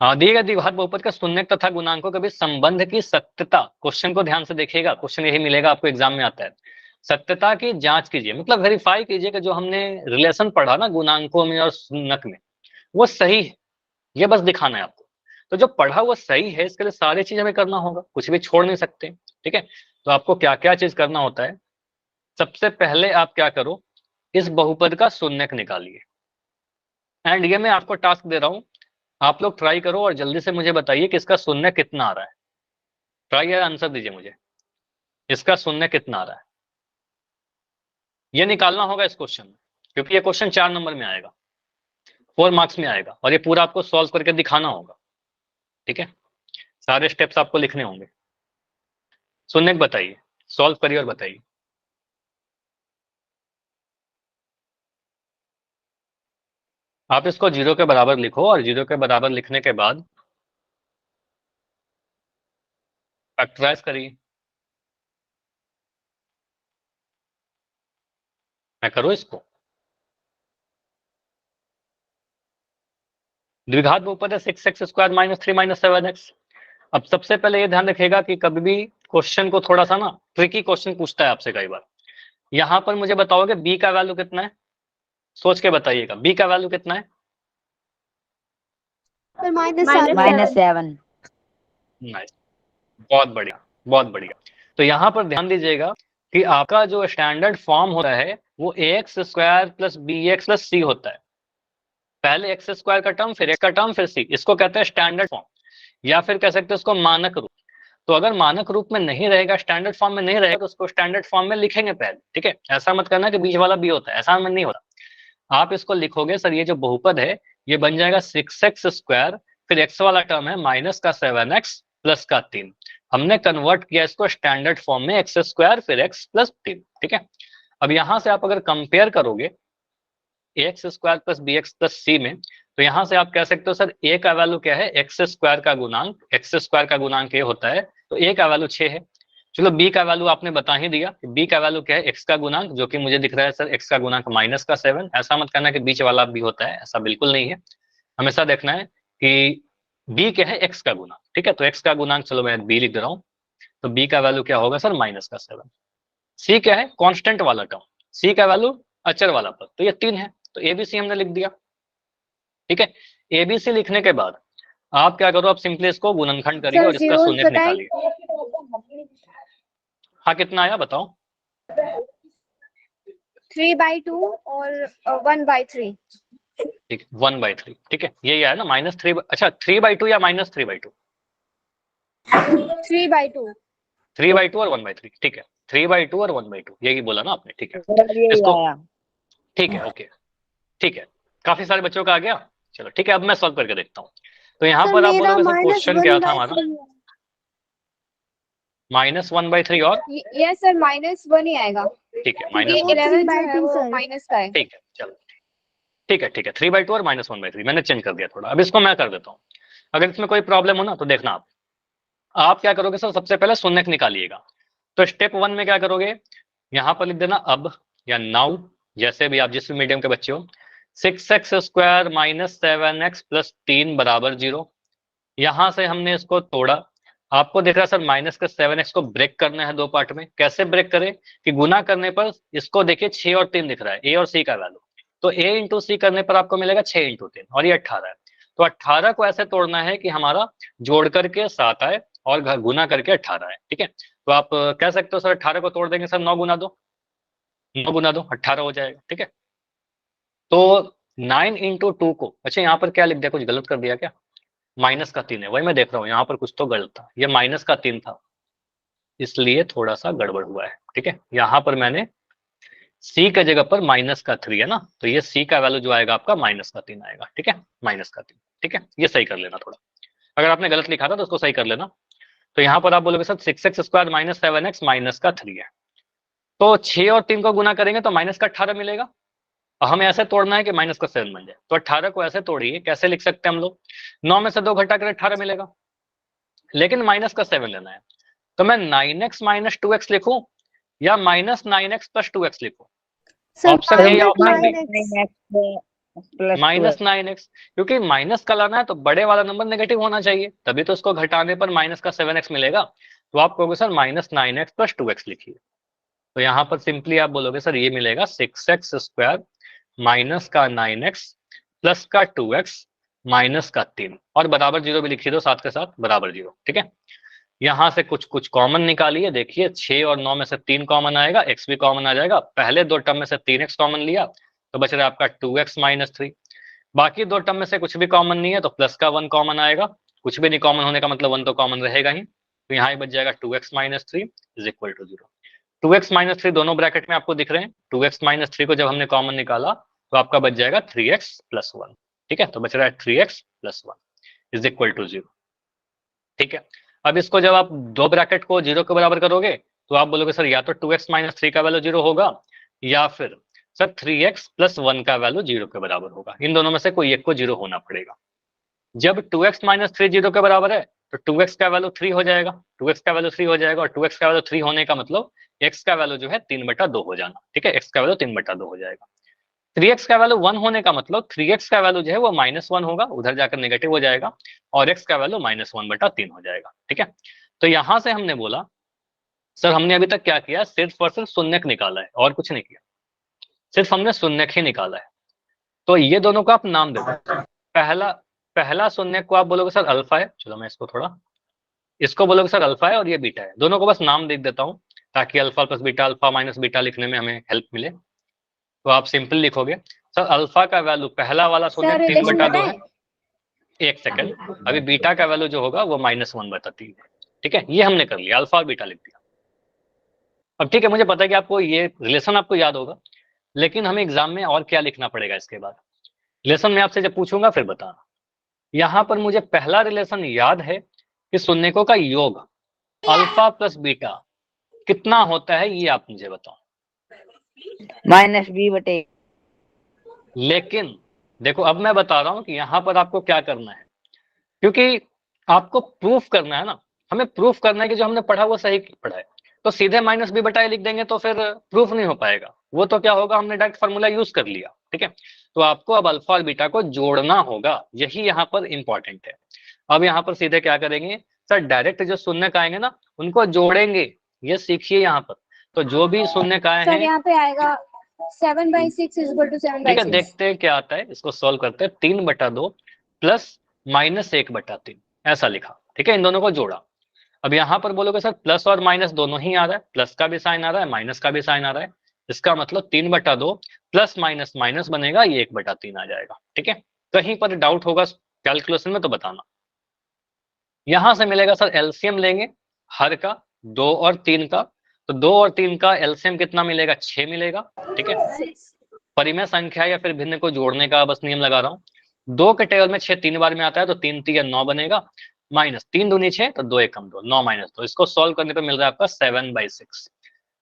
Speaker 1: दिए गए द्विघात बहुपद का शून्यक तथा गुणांकों के बीच संबंध की सत्यता, क्वेश्चन को ध्यान से देखिएगा, क्वेश्चन यही मिलेगा आपको एग्जाम में आता है, सत्यता की जांच कीजिए, मतलब वेरीफाई कीजिए कि जो हमने रिलेशन पढ़ा ना गुणांकों में और शून्यक में, वो सही है, ये बस दिखाना है आपको। तो जो पढ़ा वो सही है, इसके लिए सारी चीज हमें करना होगा, कुछ भी छोड़ नहीं सकते, ठीक है। तो आपको क्या क्या चीज करना होता है, सबसे पहले आप क्या करो, इस बहुपद का शून्यक निकालिए, एंड ये मैं आपको टास्क दे रहा हूं, आप लोग ट्राई करो और जल्दी से मुझे बताइए कि इसका शून्य कितना आ रहा है, ट्राई या आंसर दीजिए मुझे। इसका शून्य कितना आ रहा है, ये निकालना होगा इस क्वेश्चन में, क्योंकि ये क्वेश्चन 4 नंबर में आएगा, 4 मार्क्स में आएगा, और ये पूरा आपको सॉल्व करके दिखाना होगा। ठीक है, सारे स्टेप्स आपको लिखने होंगे। शून्य बताइए, सॉल्व करिए और बताइए। आप इसको 0 के बराबर लिखो, और 0 के बराबर लिखने के बाद फैक्टराइज करिए। मैं करूँ इसको, द्विघात बहुपद है 6x square minus 3 minus 7x। अब सबसे पहले ये ध्यान रखिएगा कि कभी भी क्वेश्चन को थोड़ा सा ना ट्रिकी क्वेश्चन पूछता है आपसे कई बार। यहां पर मुझे बताओगे b का वैल्यू कितना है, सोच के बताइएगा, b का वैल्यू कितना है?
Speaker 5: -7
Speaker 1: नाइस, बहुत बढ़िया, बहुत बढ़िया। तो यहाँ पर ध्यान दीजिएगा कि आपका जो स्टैंडर्ड फॉर्म हो रहा है वो ax square plus bx plus c होता है। पहले एक्स स्क्वायर का टर्म, फिर x का टर्म, फिर c, इसको कहते हैं स्टैंडर्ड फॉर्म, या फिर कह सकते हैं उसको मानक रूप। तो अगर मानक रूप में नहीं रहेगा, स्टैंडर्ड फॉर्म में नहीं रहेगा, तो उसको स्टैंडर्ड फॉर्म में लिखेंगे पहले। ठीक है, ऐसा मत करना कि बीच वाला b होता है, ऐसा में नहीं होता। आप इसको लिखोगे सर ये जो बहुपद है ये बन जाएगा 6x स्क्वायर, फिर x वाला टर्म है माइनस का 7x प्लस का 3। हमने कन्वर्ट किया इसको स्टैंडर्ड फॉर्म में, x स्क्वायर फिर x प्लस 3। ठीक है, अब यहां से आप अगर कंपेयर करोगे ax square plus bx plus c में, तो यहां से आप कह सकते हो सर a का वैल्यू क्या है, एक्स स्क्वायर का गुणांक, एक्स स्क्वायर का गुणांक a होता है, तो a का वैल्यू 6 है। चलो b का वैल्यू आपने बता ही दिया, b का वैल्यू क्या है, x का गुणांक, जो कि मुझे दिख रहा है सर x का गुणांक माइनस का 7। ऐसा मत करना कि बीच वाला b होता है, ऐसा बिल्कुल नहीं है। हमेशा देखना है कि b क्या है, x का गुणांक। ठीक है, तो x का गुणांक, चलो मैं b लिख दे रहा हूँ, तो b का वैल्यू क्या होगा सर, माइनस का 7। c क्या है, कॉन्स्टेंट वाला टर्म, c का वैल्यू अचर वाला पद, तो ये 3 है, तो abc हमने लिख दिया। ठीक है, एबीसी लिखने के बाद आप क्या करो, आप सिंपली इसको गुणनखंड करिए और इसका शून्य निकालिए। हाँ, कितना आया बताओ?
Speaker 4: 3/2 और 1/3।
Speaker 1: ठीक, 1/3। ठीक है, यही आया ना, -3, अच्छा 3/2 या -3/2?
Speaker 4: 3/2।
Speaker 1: 3/2 और 1/3। ठीक है, 3/2 और 1/2 यही बोला ना आपने। ठीक है, इसको, ठीक है, ओके, ठीक है, काफी सारे बच्चों का आ गया। चलो ठीक है, अब मैं सॉल्व करके देखता हूँ। तो यहाँ पर आप बोलोगे सर क्वेश्चन क्या था हमारा, -1/3 और
Speaker 4: यस सर, -1 ही आएगा।
Speaker 1: ठीक है,
Speaker 4: क्योंकि
Speaker 1: -1।
Speaker 4: 11 जो है वो माइनस का है।
Speaker 1: ठीक है, चलो ठीक है, ठीक है, 3/2 और -1/3 मैंने चेंज कर दिया थोड़ा। अब इसको मैं कर देता हूँ, अगर इसमें कोई प्रॉब्लम हो ना तो देखना आप क्या करोगे सर, सबसे पहले शून्य निकालिएगा। तो स्टेप 1 में क्या करोगे, यहाँ पर लिख देना अब या नाउ, जैसे भी आप जिस भी मीडियम के बच्चे हो। 6x square minus 7x plus 3 बराबर 0। यहां से हमने इसको तोड़ा, आपको दिख रहा है सर माइनस का 7x को ब्रेक करना है दो पार्ट में। कैसे ब्रेक करें कि गुना करने पर इसको देखिए 6 और 3 दिख रहा है, ए और सी का वैल्यू, तो a इंटू सी करने पर आपको मिलेगा 6 इंटू 3, और ये 18 है। तो 18 को ऐसे तोड़ना है कि हमारा जोड़ करके 7 आए और गुना करके 18 है। ठीक है, तो आप कह सकते हो सर 18 को तोड़ देंगे सर 9 गुना 2, 9 गुना 2 18 हो जाएगा। ठीक है, तो 9 इंटू 2 को, अच्छा यहाँ पर क्या लिख दिया, कुछ गलत कर दिया क्या? माइनस का 3 है, वही मैं देख रहा हूँ, यहाँ पर कुछ तो गलत था, ये माइनस का 3 था, इसलिए थोड़ा सा गड़बड़ हुआ है। ठीक है, यहाँ पर मैंने c का जगह पर -3 है ना, तो ये c का वैल्यू जो आएगा आपका -3 आएगा। ठीक है, -3। ठीक है, ये सही कर लेना थोड़ा, अगर आपने गलत लिखा था तो उसको सही कर लेना। तो यहाँ पर आप बोलोगे sir 6x square minus 7x -3 है, तो 6 और 3 को गुना करेंगे तो -18 मिलेगा, और हमें ऐसे तोड़ना है कि -7 बन जाए। तो 18 को ऐसे तोड़िए, कैसे लिख सकते हैं हम लोग, 9 में से 2 घटा कर 18 मिलेगा, लेकिन -7 लेना है। तो मैं 9x माइनस 2x लिखूं या -9x प्लस 2x लिखूं? ऑप्शन ए या ऑप्शन बी? -9x, क्योंकि माइनस का लाना है तो बड़े वाला नंबर नेगेटिव होना चाहिए, तभी तो इसको घटाने पर -7x मिलेगा। तो आप कहोगे सर -9x प्लस 2x लिखिए, तो यहाँ पर सिंपली आप बोलोगे सर ये मिलेगा 6x स्क्वायर माइनस का 9x प्लस का 2x माइनस का 3, और बराबर 0 भी लिखिए दो साथ के साथ, बराबर 0। ठीक है, यहाँ से कुछ कुछ कॉमन निकालिए, देखिए 6 और 9 में से 3 कॉमन आएगा, x भी कॉमन आ जाएगा। पहले दो टर्म में से 3x कॉमन लिया तो बच रहा है आपका 2x माइनस 3। बाकी दो टर्म में से कुछ भी कॉमन नहीं है तो प्लस का 1 कॉमन आएगा, कुछ भी नहीं कॉमन होने का मतलब 1 तो कॉमन रहेगा ही, तो यहाँ बच जाएगा 2x minus 3 is equal to 0। 2x minus 3 दोनों ब्रैकेट में आपको दिख रहे हैं। 2x माइनस 3 को जब हमने कॉमन निकाला तो आपका बच जाएगा 3x प्लस 1। ठीक है, तो बच रहा है 3x plus 1 is equal to 0। ठीक है, अब इसको जब आप दो ब्रैकेट को 0 के बराबर करोगे तो आप बोलोगे सर या तो 2x माइनस 3 का वैल्यू 0 होगा या फिर सर 3x प्लस 1 का वैल्यू 0 के बराबर होगा। इन दोनों में से कोई एक को 0 होना पड़ेगा। जब 2x माइनस 3 0 के बराबर है तो 2x का वैल्यू 3 हो जाएगा, 2x का वैल्यू 3 हो जाएगा, और 2x का वैल्यू 3 होने का मतलब x का वैल्यू जो है 3/2 हो जाना। ठीक है, x का वैल्यू 3/2 हो जाएगा। 3x का वैल्यू 1 होने का मतलब 3x का वैल्यू जो है वो -1 होगा, उधर जाकर नेगेटिव हो जाएगा, और x का वैल्यू -1/3 हो जाएगा। ठीक है, तो यहां से हमने बोला सर हमने अभी तक क्या किया, सिर्फ और सिर्फ शून्यक निकाला है और कुछ नहीं किया, सिर्फ हमने शून्यक ही निकाला है। तो ये दोनों को आप नाम दे दो। पहला शून्यक को आप बोलोगे सर अल्फा है, चलो मैं इसको थोड़ा, इसको बोलोगे सर अल्फा है और ये बीटा है। दोनों को बस नाम देख देता हूँ ताकि alpha plus beta, alpha minus beta लिखने में हमें हेल्प मिले। तो आप सिंपल लिखोगे सर अल्फा का वैल्यू पहला वाला शून्यक 3/2 है। एक सेकंड, अभी बीटा का वैल्यू जो होगा वो -1/3 है। ठीक है, ये हमने कर लिया, अल्फा और बीटा लिख दिया। अब ठीक है, मुझे पता है कि आपको ये रिलेशन आपको याद होगा, लेकिन हमें एग्जाम में और क्या लिखना पड़ेगा इसके बाद। रिलेशन में आपसे जब पूछूंगा फिर बताना। यहाँ पर मुझे पहला रिलेशन याद है कि शून्यकों का योग अल्फा प्लस बीटा कितना होता है, ये आप मुझे बताओ।
Speaker 6: -b/।
Speaker 1: लेकिन देखो अब मैं बता रहा हूं कि यहाँ पर आपको क्या करना है, क्योंकि आपको प्रूफ करना है ना, हमें प्रूफ करना है कि जो हमने पढ़ा वो सही पढ़ा है। तो सीधे -b/a लिख देंगे तो फिर प्रूफ नहीं हो पाएगा, वो तो क्या होगा, हमने डायरेक्ट फॉर्मूला यूज कर लिया। ठीक है, तो आपको अब अल्फा और बीटा को जोड़ना होगा, यही यहाँ पर इंपॉर्टेंट है। अब यहाँ पर सीधे क्या करेंगे सर, डायरेक्ट जो शून्यक आएंगे ना उनको जोड़ेंगे, ये सीखिए यहाँ पर। तो जो भी शून्यक आए हैं
Speaker 4: यहाँ पे आएगा 7/6 इज इक्वल टू 7/6।
Speaker 1: ठीक है, देखते हैं क्या आता है, इसको सॉल्व करते हैं। 3/2 प्लस -1/3 ऐसा लिखा। ठीक है, इन दोनों को जोड़ा। अब यहाँ पर बोलोगे सर प्लस और माइनस दोनों ही आ रहा है, प्लस का भी साइन आ रहा है, माइनस का भी साइन आ रहा है, इसका मतलब 3/2 प्लस माइनस माइनस बनेगा, ये 1/3 आ जाएगा। ठीक है, कहीं पर डाउट होगा कैलकुलेशन में तो बताना। यहां से मिलेगा सर एलसीएम लेंगे हर का, 2 और 3 का, तो 2 और 3 का एलसीएम कितना मिलेगा, 6 मिलेगा। ठीक है, परिमेय संख्या या फिर भिन्न को जोड़ने का बस नियम लगा रहा हूँ। 2 के टेबल में 6 3 बार में आता है, तो 3 3 9 बनेगा, माइनस 3 दूनी 6, तो 2 1 2, 9 - 2। इसको सॉल्व करने पे मिल रहा है आपका 7/6।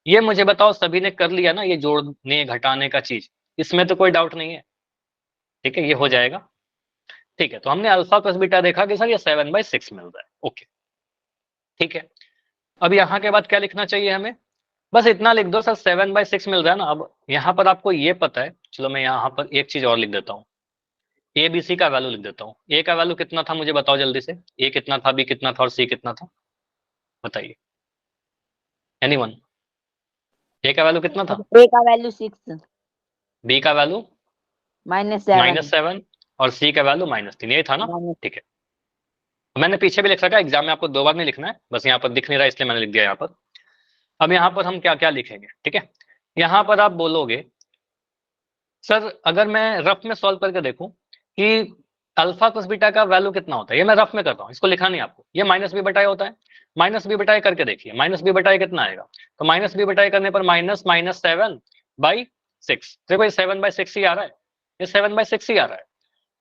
Speaker 1: ये मुझे बताओ सभी ने कर लिया ना, ये जोड़ने घटाने का चीज, इसमें तो कोई डाउट नहीं है। ठीक है, ये हो जाएगा। ठीक है, तो हमने अल्फा प्लस बीटा देखा कि सर ये 7/6 मिल रहा है। ओके, ठीक है, अब यहाँ के बाद क्या लिखना चाहिए हमें, बस इतना लिख दो सर 7/6 मिल रहा है ना। अब यहाँ पर आपको ये पता है, चलो मैं यहाँ पर एक चीज और लिख देता हूँ, ए बी सी का वैल्यू लिख देता हूँ। ए का वैल्यू कितना था मुझे बताओ जल्दी से, ए कितना था, बी कितना था और सी कितना था, बताइए एनीवन। ए का वैल्यू कितना था,
Speaker 6: a का वैल्यू 6,
Speaker 1: बी का वैल्यू
Speaker 6: -7,
Speaker 1: -7 और सी का वैल्यू -3, यही था ना। ठीक है, मैंने पीछे भी लिख रखा है, एग्जाम में आपको 2 बार नहीं लिखना है, बस यहाँ पर दिख नहीं रहा इसलिए मैंने लिख दिया यहाँ पर। अब यहाँ पर हम क्या क्या लिखेंगे, ठीक है, यहाँ पर आप बोलोगे सर अगर मैं रफ में सॉल्व करके देखूं कि अल्फा प्लस बीटा का वैल्यू कितना होता है, ये मैं रफ में कर रहा हूँ, इसको लिखा नहीं आपको। ये -b/a होता है, -b/a करके देखिए, -b/a कितना आएगा, तो -b/a करने पर -7/6। देखो ये 7/6 ही आ रहा है, ये 7/6 ही आ रहा है।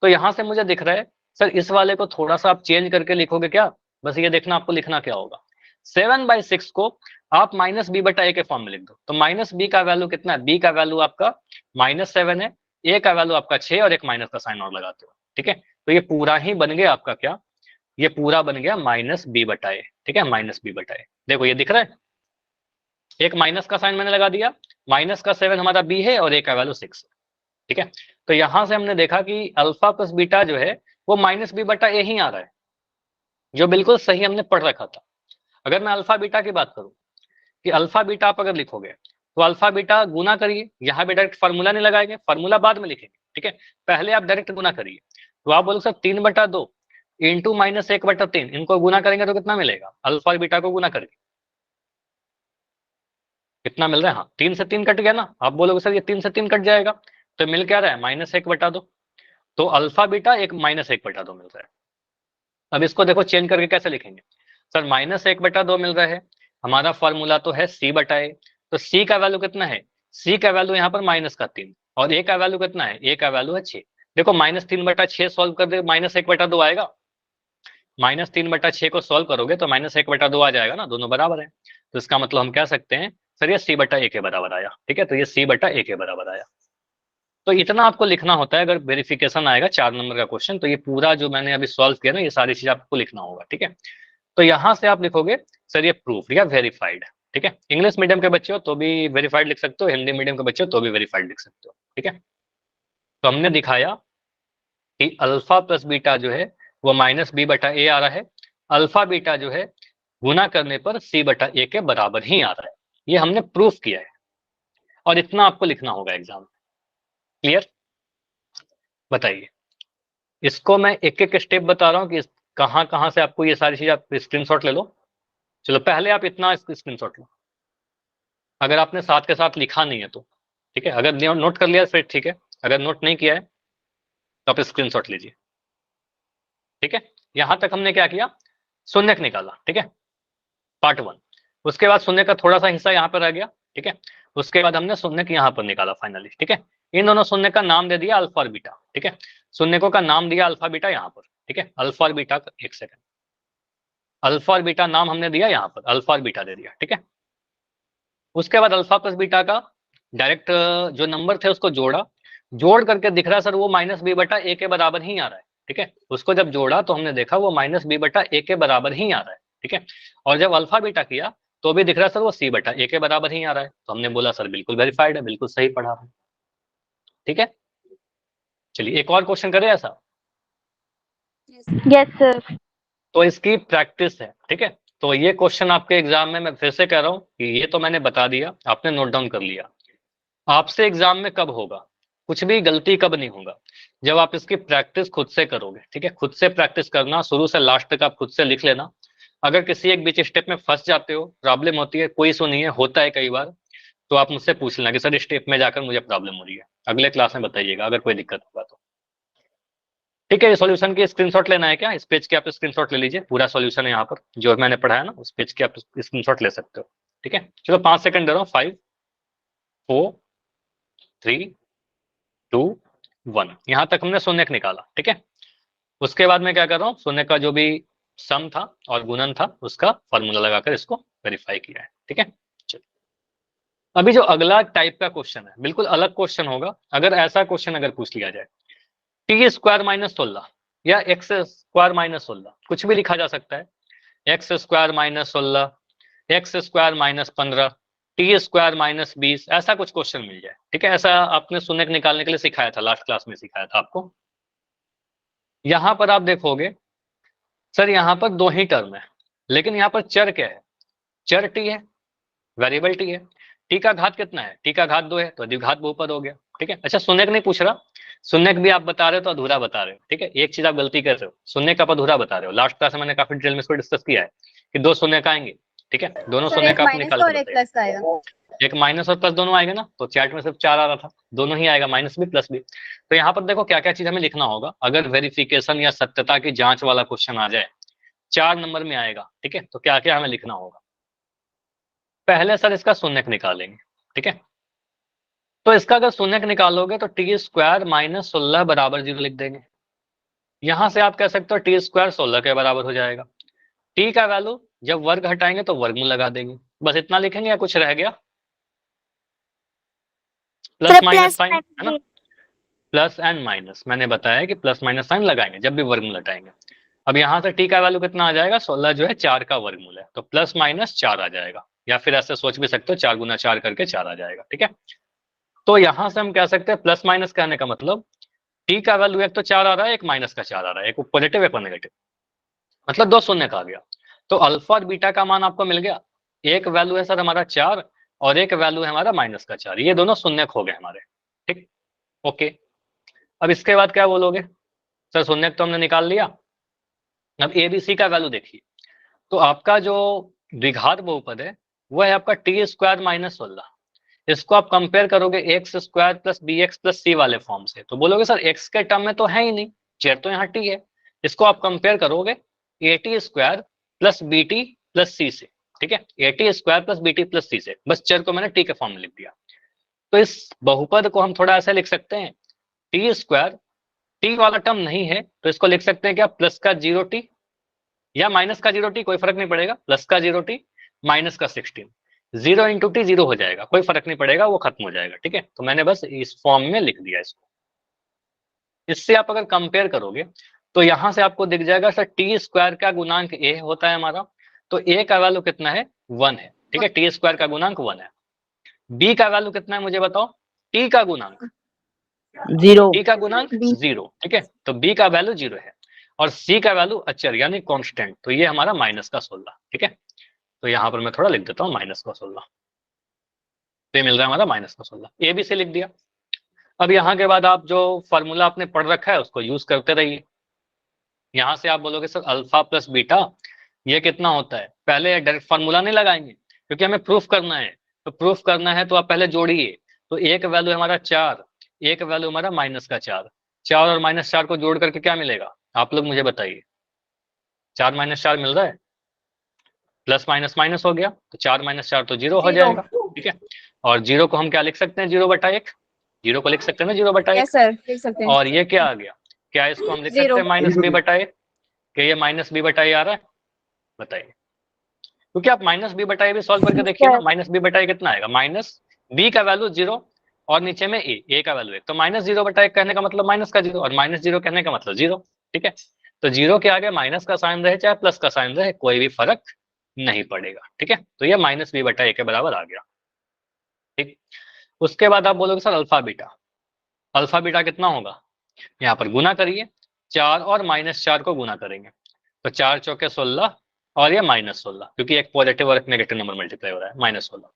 Speaker 1: तो यहाँ से मुझे दिख रहा है सर इस वाले को थोड़ा सा आप चेंज करके लिखोगे क्या, बस ये देखना आपको लिखना क्या होगा। 7/6 को आप -b/a के फॉर्म में लिख दो, तो -b का वैल्यू कितना है, b का वैल्यू आपका -7 है, a का वैल्यू आपका 6 और एक माइनस का साइन और लगाते हो। ठीक है, तो ये पूरा ही बन गया आपका क्या, ये पूरा बन गया -b/a। ठीक है, -b/a, देखो ये दिख रहा है, एक माइनस का साइन मैंने लगा दिया, -7 हमारा b है और a का वैल्यू 6। ठीक है, तो यहां से हमने देखा कि अल्फा प्लस बीटा जो है वो -b/a ही आ रहा है, जो बिल्कुल सही हमने पढ़ रखा था। अगर मैं अल्फा बीटा की बात करूं कि अल्फा बीटा आप अगर लिखोगे तो अल्फा बीटा गुना करिए, यहाँ भी डायरेक्ट फार्मूला नहीं लगाएंगे, फार्मूला बाद में लिखेंगे। ठीक है, पहले आप डायरेक्ट गुना करिए, तो आप बोलो सर 3/2 इंटू -1/3, इनको गुना करेंगे तो कितना मिलेगा, अल्फा और बीटा को गुना करके कितना मिल रहा है, हाँ 3 से 3 कट गया ना। आप बोलोगे सर ये 3 से 3 कट जाएगा, तो मिल क्या रहा है, -1/2, तो अल्फा बीटा एक -1/2 मिल रहा है। अब इसको देखो चेंज करके कैसे लिखेंगे, सर -1/2 मिल रहा है, हमारा फॉर्मूला तो है c/a, तो c का वैल्यू कितना है, c का वैल्यू यहाँ पर -3 और a का वैल्यू कितना है, a का वैल्यू है 6। देखो -3/6 सॉल्व कर दे, -1/2 आएगा, -3/6 को सॉल्व करोगे तो -1/2 आ जाएगा ना, दोनों बराबर है। तो इसका मतलब हम कह सकते हैं सर ये c/a के बराबर आया, ठीक है, तो ये c/a के बराबर आया। तो इतना आपको लिखना होता है, अगर वेरिफिकेशन आएगा 4 नंबर का क्वेश्चन तो ये पूरा जो मैंने अभी सॉल्व किया ना, ये सारी चीज आपको लिखना होगा, ठीक है। तो यहाँ से आप लिखोगे सर ये प्रूफ या वेरीफाइड, ठीक है। इंग्लिश मीडियम के बच्चे हो तो भी वेरीफाइड लिख सकते हो, हिंदी मीडियम के बच्चे हो तो भी वेरीफाइड लिख सकते हो, ठीक है। तो हमने दिखाया कि अल्फा प्लस बीटा जो है वो -b/a आ रहा है, अल्फा बीटा जो है गुना करने पर c/a के बराबर ही आ रहा है, ये हमने प्रूफ किया है और इतना आपको लिखना होगा एग्जाम में। क्लियर? बताइए, इसको मैं एक एक स्टेप बता रहा हूँ कि कहाँ कहाँ से आपको ये सारी चीज, आप स्क्रीनशॉट ले लो। चलो पहले आप इतना स्क्रीनशॉट लो, अगर आपने साथ के साथ लिखा नहीं है तो ठीक है, अगर नोट कर लिया फिर ठीक है, अगर नोट नहीं किया है तो आप स्क्रीनशॉट लीजिए, ठीक है। यहां तक हमने क्या किया, शून्यक निकाला, ठीक है, पार्ट 1। उसके बाद शून्य का थोड़ा सा हिस्सा यहाँ पर आ गया, ठीक है। उसके बाद हमने शून्यक यहाँ पर निकाला फाइनली, ठीक है। इन दोनों शून्य का नाम दे दिया अल्फा और बीटा, ठीक है। शून्यकों का नाम दिया अल्फा बीटा यहाँ पर, ठीक है, अल्फा और बीटा। एक सेकंड, अल्फा और बीटा नाम हमने दिया यहाँ पर, अल्फा और बीटा दे दिया, ठीक है। उसके बाद अल्फा प्लस बीटा का डायरेक्ट जो नंबर थे उसको जोड़ा, जोड़ करके दिख रहा सर वो -b/a के बराबर ही आ रहा है, ठीक है। उसको जब जोड़ा तो हमने देखा वो -b/a के बराबर ही आ रहा है, ठीक है। और जब अल्फा बीटा किया तो भी दिख रहा सर वो c/a के बराबर ही आ रहा है, तो हमने बोला सर बिल्कुल वेरीफाइड है, बिल्कुल सही पढ़ा है, ठीक है। चलिए एक और क्वेश्चन करें ऐसा।
Speaker 3: Yes sir.
Speaker 1: तो इसकी प्रैक्टिस है, ठीक है। तो ये क्वेश्चन आपके एग्जाम में मैं फिर से कह रहा हूँ कि ये तो मैंने बता दिया, आपने नोट डाउन कर लिया। आपसे एग्जाम में कब होगा, कुछ भी गलती कब नहीं होगा, जब आप इसकी प्रैक्टिस खुद से करोगे, ठीक है। खुद से प्रैक्टिस करना, शुरू से लास्ट तक आप खुद से लिख लेना। अगर किसी एक बीच स्टेप में फंस जाते हो, प्रॉब्लम होती है, कोई इशू नहीं है, होता है कई बार, तो आप मुझसे पूछ लेना कि सर इस स्टेप में जाकर मुझे प्रॉब्लम हो रही है, अगले क्लास में बताइएगा अगर कोई दिक्कत होगा तो, ठीक है। ये सॉल्यूशन की स्क्रीनशॉट लेना है क्या, इस पेज की आप स्क्रीनशॉट ले लीजिए, पूरा सॉल्यूशन है यहाँ पर जो मैंने पढ़ाया ना, उस पेज की आप स्क्रीनशॉट ले सकते हो, ठीक है। चलो 5 सेकंड दे रहा हूँ, 5 4 3 2 1। यहां तक हमने शून्यक निकाला, ठीक है। उसके बाद मैं क्या कर रहा हूँ, शून्य का जो भी सम था और गुणन था उसका फॉर्मूला लगाकर इसको वेरीफाई किया है, ठीक है। चलिए अभी जो अगला टाइप का क्वेश्चन है बिल्कुल अलग क्वेश्चन होगा। अगर ऐसा क्वेश्चन अगर पूछ लिया जाए टी स्क्वायर -16 या एक्स स्क्वायर -16, कुछ भी लिखा जा सकता है, X square -16, x square -15, T square -20, ऐसा कुछ क्वेश्चन मिल जाए, ठीक है। ऐसा आपने शून्यक निकालने के लिए सिखाया था, लास्ट क्लास में सिखाया था आपको। यहां पर आप देखोगे सर यहाँ पर 2 ही टर्म है, लेकिन यहाँ पर चर क्या है, चर टी है, वेरिएबल टी है। टी का घात कितना है, टी का घात 2 है, तो द्विघात बहुपद हो गया, ठीक है। अच्छा शून्यक नहीं पूछ रहा, शून्यक भी आप बता रहे हो तो अधूरा बता रहे हो, ठीक है। एक चीज आप गलती कर रहे हो, शून्यक आप अधूरा बता रहे हो। लास्ट क्लास में मैंने काफी डिटेल में इसको डिस्कस किया है कि 2 शून्यक आएंगे, ठीक है, दोनों शून्यक आप निकाल
Speaker 4: और एक प्लस आएगा,
Speaker 1: एक माइनस और प्लस दोनों आएगा ना, तो चैट में सिर्फ 4 आ रहा था, दोनों ही आएगा, माइनस भी प्लस भी। तो यहाँ पर देखो क्या क्या चीज हमें लिखना होगा, अगर वेरिफिकेशन या सत्यता की जांच वाला क्वेश्चन आ जाए 4 नंबर में आएगा, ठीक है, तो क्या क्या हमें लिखना होगा। पहले सर इसका शून्यक निकालेंगे, ठीक है। तो इसका अगर शून्यक निकालोगे तो टी स्क्वायर -16 बराबर 0 लिख देंगे। यहां से आप कह सकते हो टी स्क्वायर 16 के बराबर हो जाएगा। टी का वैल्यू जब वर्ग हटाएंगे तो वर्गमूल लगा देंगे, बस इतना लिखेंगे या कुछ रह गया, प्लस माइनस साइन है ना, प्लस एंड माइनस, मैंने बताया कि प्लस माइनस साइन लगाएंगे जब भी वर्गमूल हटाएंगे। अब यहाँ से टी का वैल्यू कितना आ जाएगा, 16 जो है 4 का वर्गमूल है, तो प्लस माइनस 4 आ जाएगा, या फिर ऐसे सोच भी सकते हो 4 गुना 4 करके 4 आ जाएगा, ठीक है। तो यहां से हम कह सकते हैं प्लस माइनस कहने का मतलब टी का वैल्यू एक तो 4 आ रहा है, एक माइनस का 4 आ रहा है, एक पॉजिटिव एक नेगेटिव, मतलब 2 शून्य का आ गया। तो अल्फा और बीटा का मान आपको मिल गया, एक वैल्यू है सर हमारा 4 और एक वैल्यू है हमारा -4, ये दोनों शून्यक हो गए हमारे, ठीक, ओके। अब इसके बाद क्या बोलोगे, सर शून्यक तो हमने निकाल लिया, अब ए बी सी का वैल्यू देखिए। तो आपका जो द्विघात बहुपद है वो है आपका टी स्क्वायर -16, इसको आप कंपेयर करोगे X square plus B X plus C वाले फॉर्म से, तो बोलोगे सर एक्स के टर्म में तो है ही नहीं, चेयर तो यहाँ टी है, इसको आप कंपेयर करोगे A T square plus B T plus C से, ठीक है, A T square plus B T plus C से, बस चर को मैंने टी के फॉर्म में लिख दिया। तो इस बहुपद को हम थोड़ा ऐसा लिख सकते हैं, टी स्क्वायर, टी वाला टर्म नहीं है तो इसको लिख सकते हैं क्या, प्लस का 0t या माइनस का 0t, कोई फर्क नहीं पड़ेगा, प्लस का 0t माइनस का 16, 0 इंटू टी 0 हो जाएगा, कोई फर्क नहीं पड़ेगा, वो खत्म हो जाएगा, ठीक है। तो मैंने बस इस फॉर्म में लिख दिया इसको। इससे आप अगर कंपेयर करोगे तो यहां से आपको दिख जाएगा सर टी स्क्वायर का गुणांक ए होता है हमारा, तो ए का वैल्यू कितना है, 1 है, ठीक है, टी स्क्वायर का गुणांक 1 है। बी का वैल्यू कितना है मुझे बताओ, टी का गुणांक
Speaker 6: 0
Speaker 1: टी का गुणांक 0, ठीक है, तो बी का वैल्यू 0 है, और सी का वैल्यू अचर यानी कांस्टेंट, तो ये हमारा माइनस का 16, ठीक है। तो यहाँ पर मैं थोड़ा लिख देता हूँ माइनस का 16, तो ये मिल रहा है हमारा माइनस का 16, ए बी से लिख दिया। अब यहाँ के बाद आप जो फॉर्मूला आपने पढ़ रखा है उसको यूज करते रहिए। यहाँ से आप बोलोगे सर अल्फा प्लस बीटा ये कितना होता है, पहले डायरेक्ट फार्मूला नहीं लगाएंगे क्योंकि हमें प्रूफ करना है, तो प्रूफ करना है तो आप पहले जोड़िए, तो एक वैल्यू हमारा 4, एक वैल्यू हमारा माइनस का 4, 4 और माइनस 4 को जोड़ करके क्या मिलेगा, आप लोग मुझे बताइए, 4 माइनस 4 मिल रहा है, प्लस माइनस माइनस हो गया, तो 4 माइनस 4 तो 0 हो जाएगा, ठीक है। और 0 को हम क्या लिख सकते हैं, 0/1, 0 को लिख सकते हैं ना 0/1,
Speaker 4: यस सर लिख सकते हैं।
Speaker 1: और ये क्या आ गया, क्या इसको हम लिख सकते हैं माइनस b/a, क्या ये माइनस b/a आ रहा है, बताइए, क्योंकि आप माइनस b/a भी सॉल्व करके देखिए ना, माइनस b/a कितना आएगा, माइनस b का वैल्यू 0 और नीचे में a का वैल्यू 1, तो माइनस 0/1 कहने का मतलब माइनस का 0 और माइनस 0 कहने का मतलब 0, ठीक है। तो 0 के आगे माइनस का साइन रहे चाहे प्लस का साइन रहे कोई भी फर्क नहीं पड़ेगा, ठीक है। तो ये माइनस b/a के बराबर आ गया, ठीक। उसके बाद आप बोलोगे sir alpha beta, alpha beta कितना होगा, यहाँ पर गुना करिए, 4 और माइनस 4 को गुना करेंगे, तो 4 चौके 16 और ये माइनस 16, क्योंकि एक पॉजिटिव और एक नेगेटिव नंबर मल्टीप्लाई हो रहा है, माइनस 16।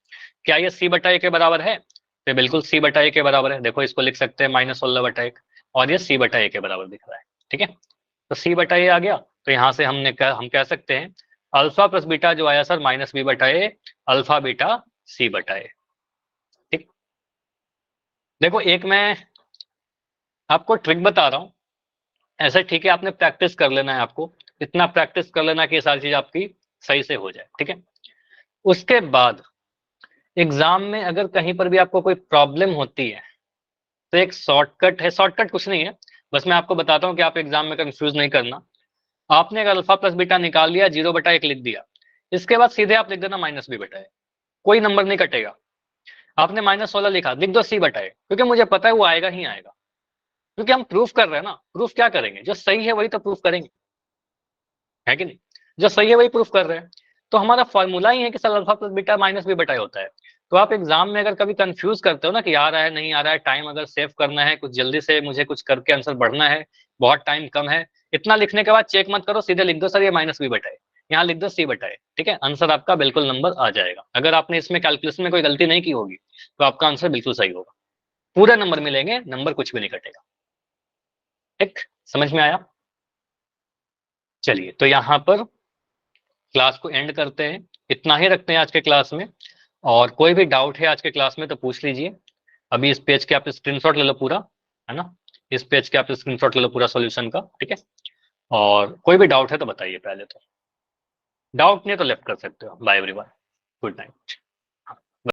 Speaker 1: क्या ये c/a के बराबर है, तो बिल्कुल c/a के बराबर है, देखो इसको लिख सकते हैं -16/1 और ये c/a के बराबर दिख रहा है, ठीक है। तो c/a आ गया, तो यहाँ से हम कह सकते हैं अल्फा प्लस बीटा जो आया sir minus b/a, alpha beta c/a, ठीक। देखो एक मैं आपको ट्रिक बता रहा हूँ, ऐसा ठीक है, आपने प्रैक्टिस कर लेना है, आपको इतना प्रैक्टिस कर लेना कि ये सारी चीज आपकी सही से हो जाए, ठीक है। उसके बाद एग्जाम में अगर कहीं पर भी आपको कोई प्रॉब्लम होती है तो एक शॉर्टकट है, शॉर्टकट कुछ नहीं है, बस मैं आपको बताता हूँ कि आप एग्जाम में कंफ्यूज नहीं करना। आपने अगर अल्फा प्लस बीटा निकाल लिया, 0/1 लिख दिया, इसके बाद सीधे आप लिख देना माइनस b/a, कोई नंबर नहीं कटेगा। आपने -16 लिखा, लिख दो c/a, क्योंकि मुझे पता है वो आएगा ही आएगा, क्योंकि हम प्रूफ कर रहे हैं ना, प्रूफ क्या करेंगे, जो सही है वही तो प्रूफ करेंगे, है कि नहीं, जो सही है वही प्रूफ कर रहे हैं। तो हमारा फॉर्मूला ही है कि sir alpha plus beta minus b/a होता है। तो आप एग्जाम में अगर कभी कंफ्यूज करते हो ना कि आ रहा है नहीं आ रहा है, टाइम अगर सेव करना है, कुछ जल्दी से मुझे कुछ करके आंसर बढ़ना है, बहुत टाइम कम है, इतना लिखने के बाद चेक मत करो, सीधे लिख दो सर ये माइनस b/a, यहाँ लिख दो c/a, ठीक है, आंसर आपका बिल्कुल नंबर आ जाएगा। अगर आपने इसमें कैलकुलेशन में कोई गलती नहीं की होगी तो आपका आंसर बिल्कुल सही होगा, पूरे नंबर मिलेंगे, नंबर कुछ भी नहीं कटेगा, ठीक, समझ में आया। चलिए तो यहाँ पर क्लास को एंड करते हैं, इतना ही रखते हैं आज के क्लास में, और कोई भी डाउट है आज के क्लास में तो पूछ लीजिए। अभी इस पेज के आप स्क्रीनशॉट ले लो पूरा, है ना, इस पेज के आप स्क्रीनशॉट ले लो पूरा सॉल्यूशन का, ठीक है। और कोई भी डाउट है तो बताइए, पहले तो डाउट नहीं है तो लेफ्ट कर सकते हो। Bye everyone, good night.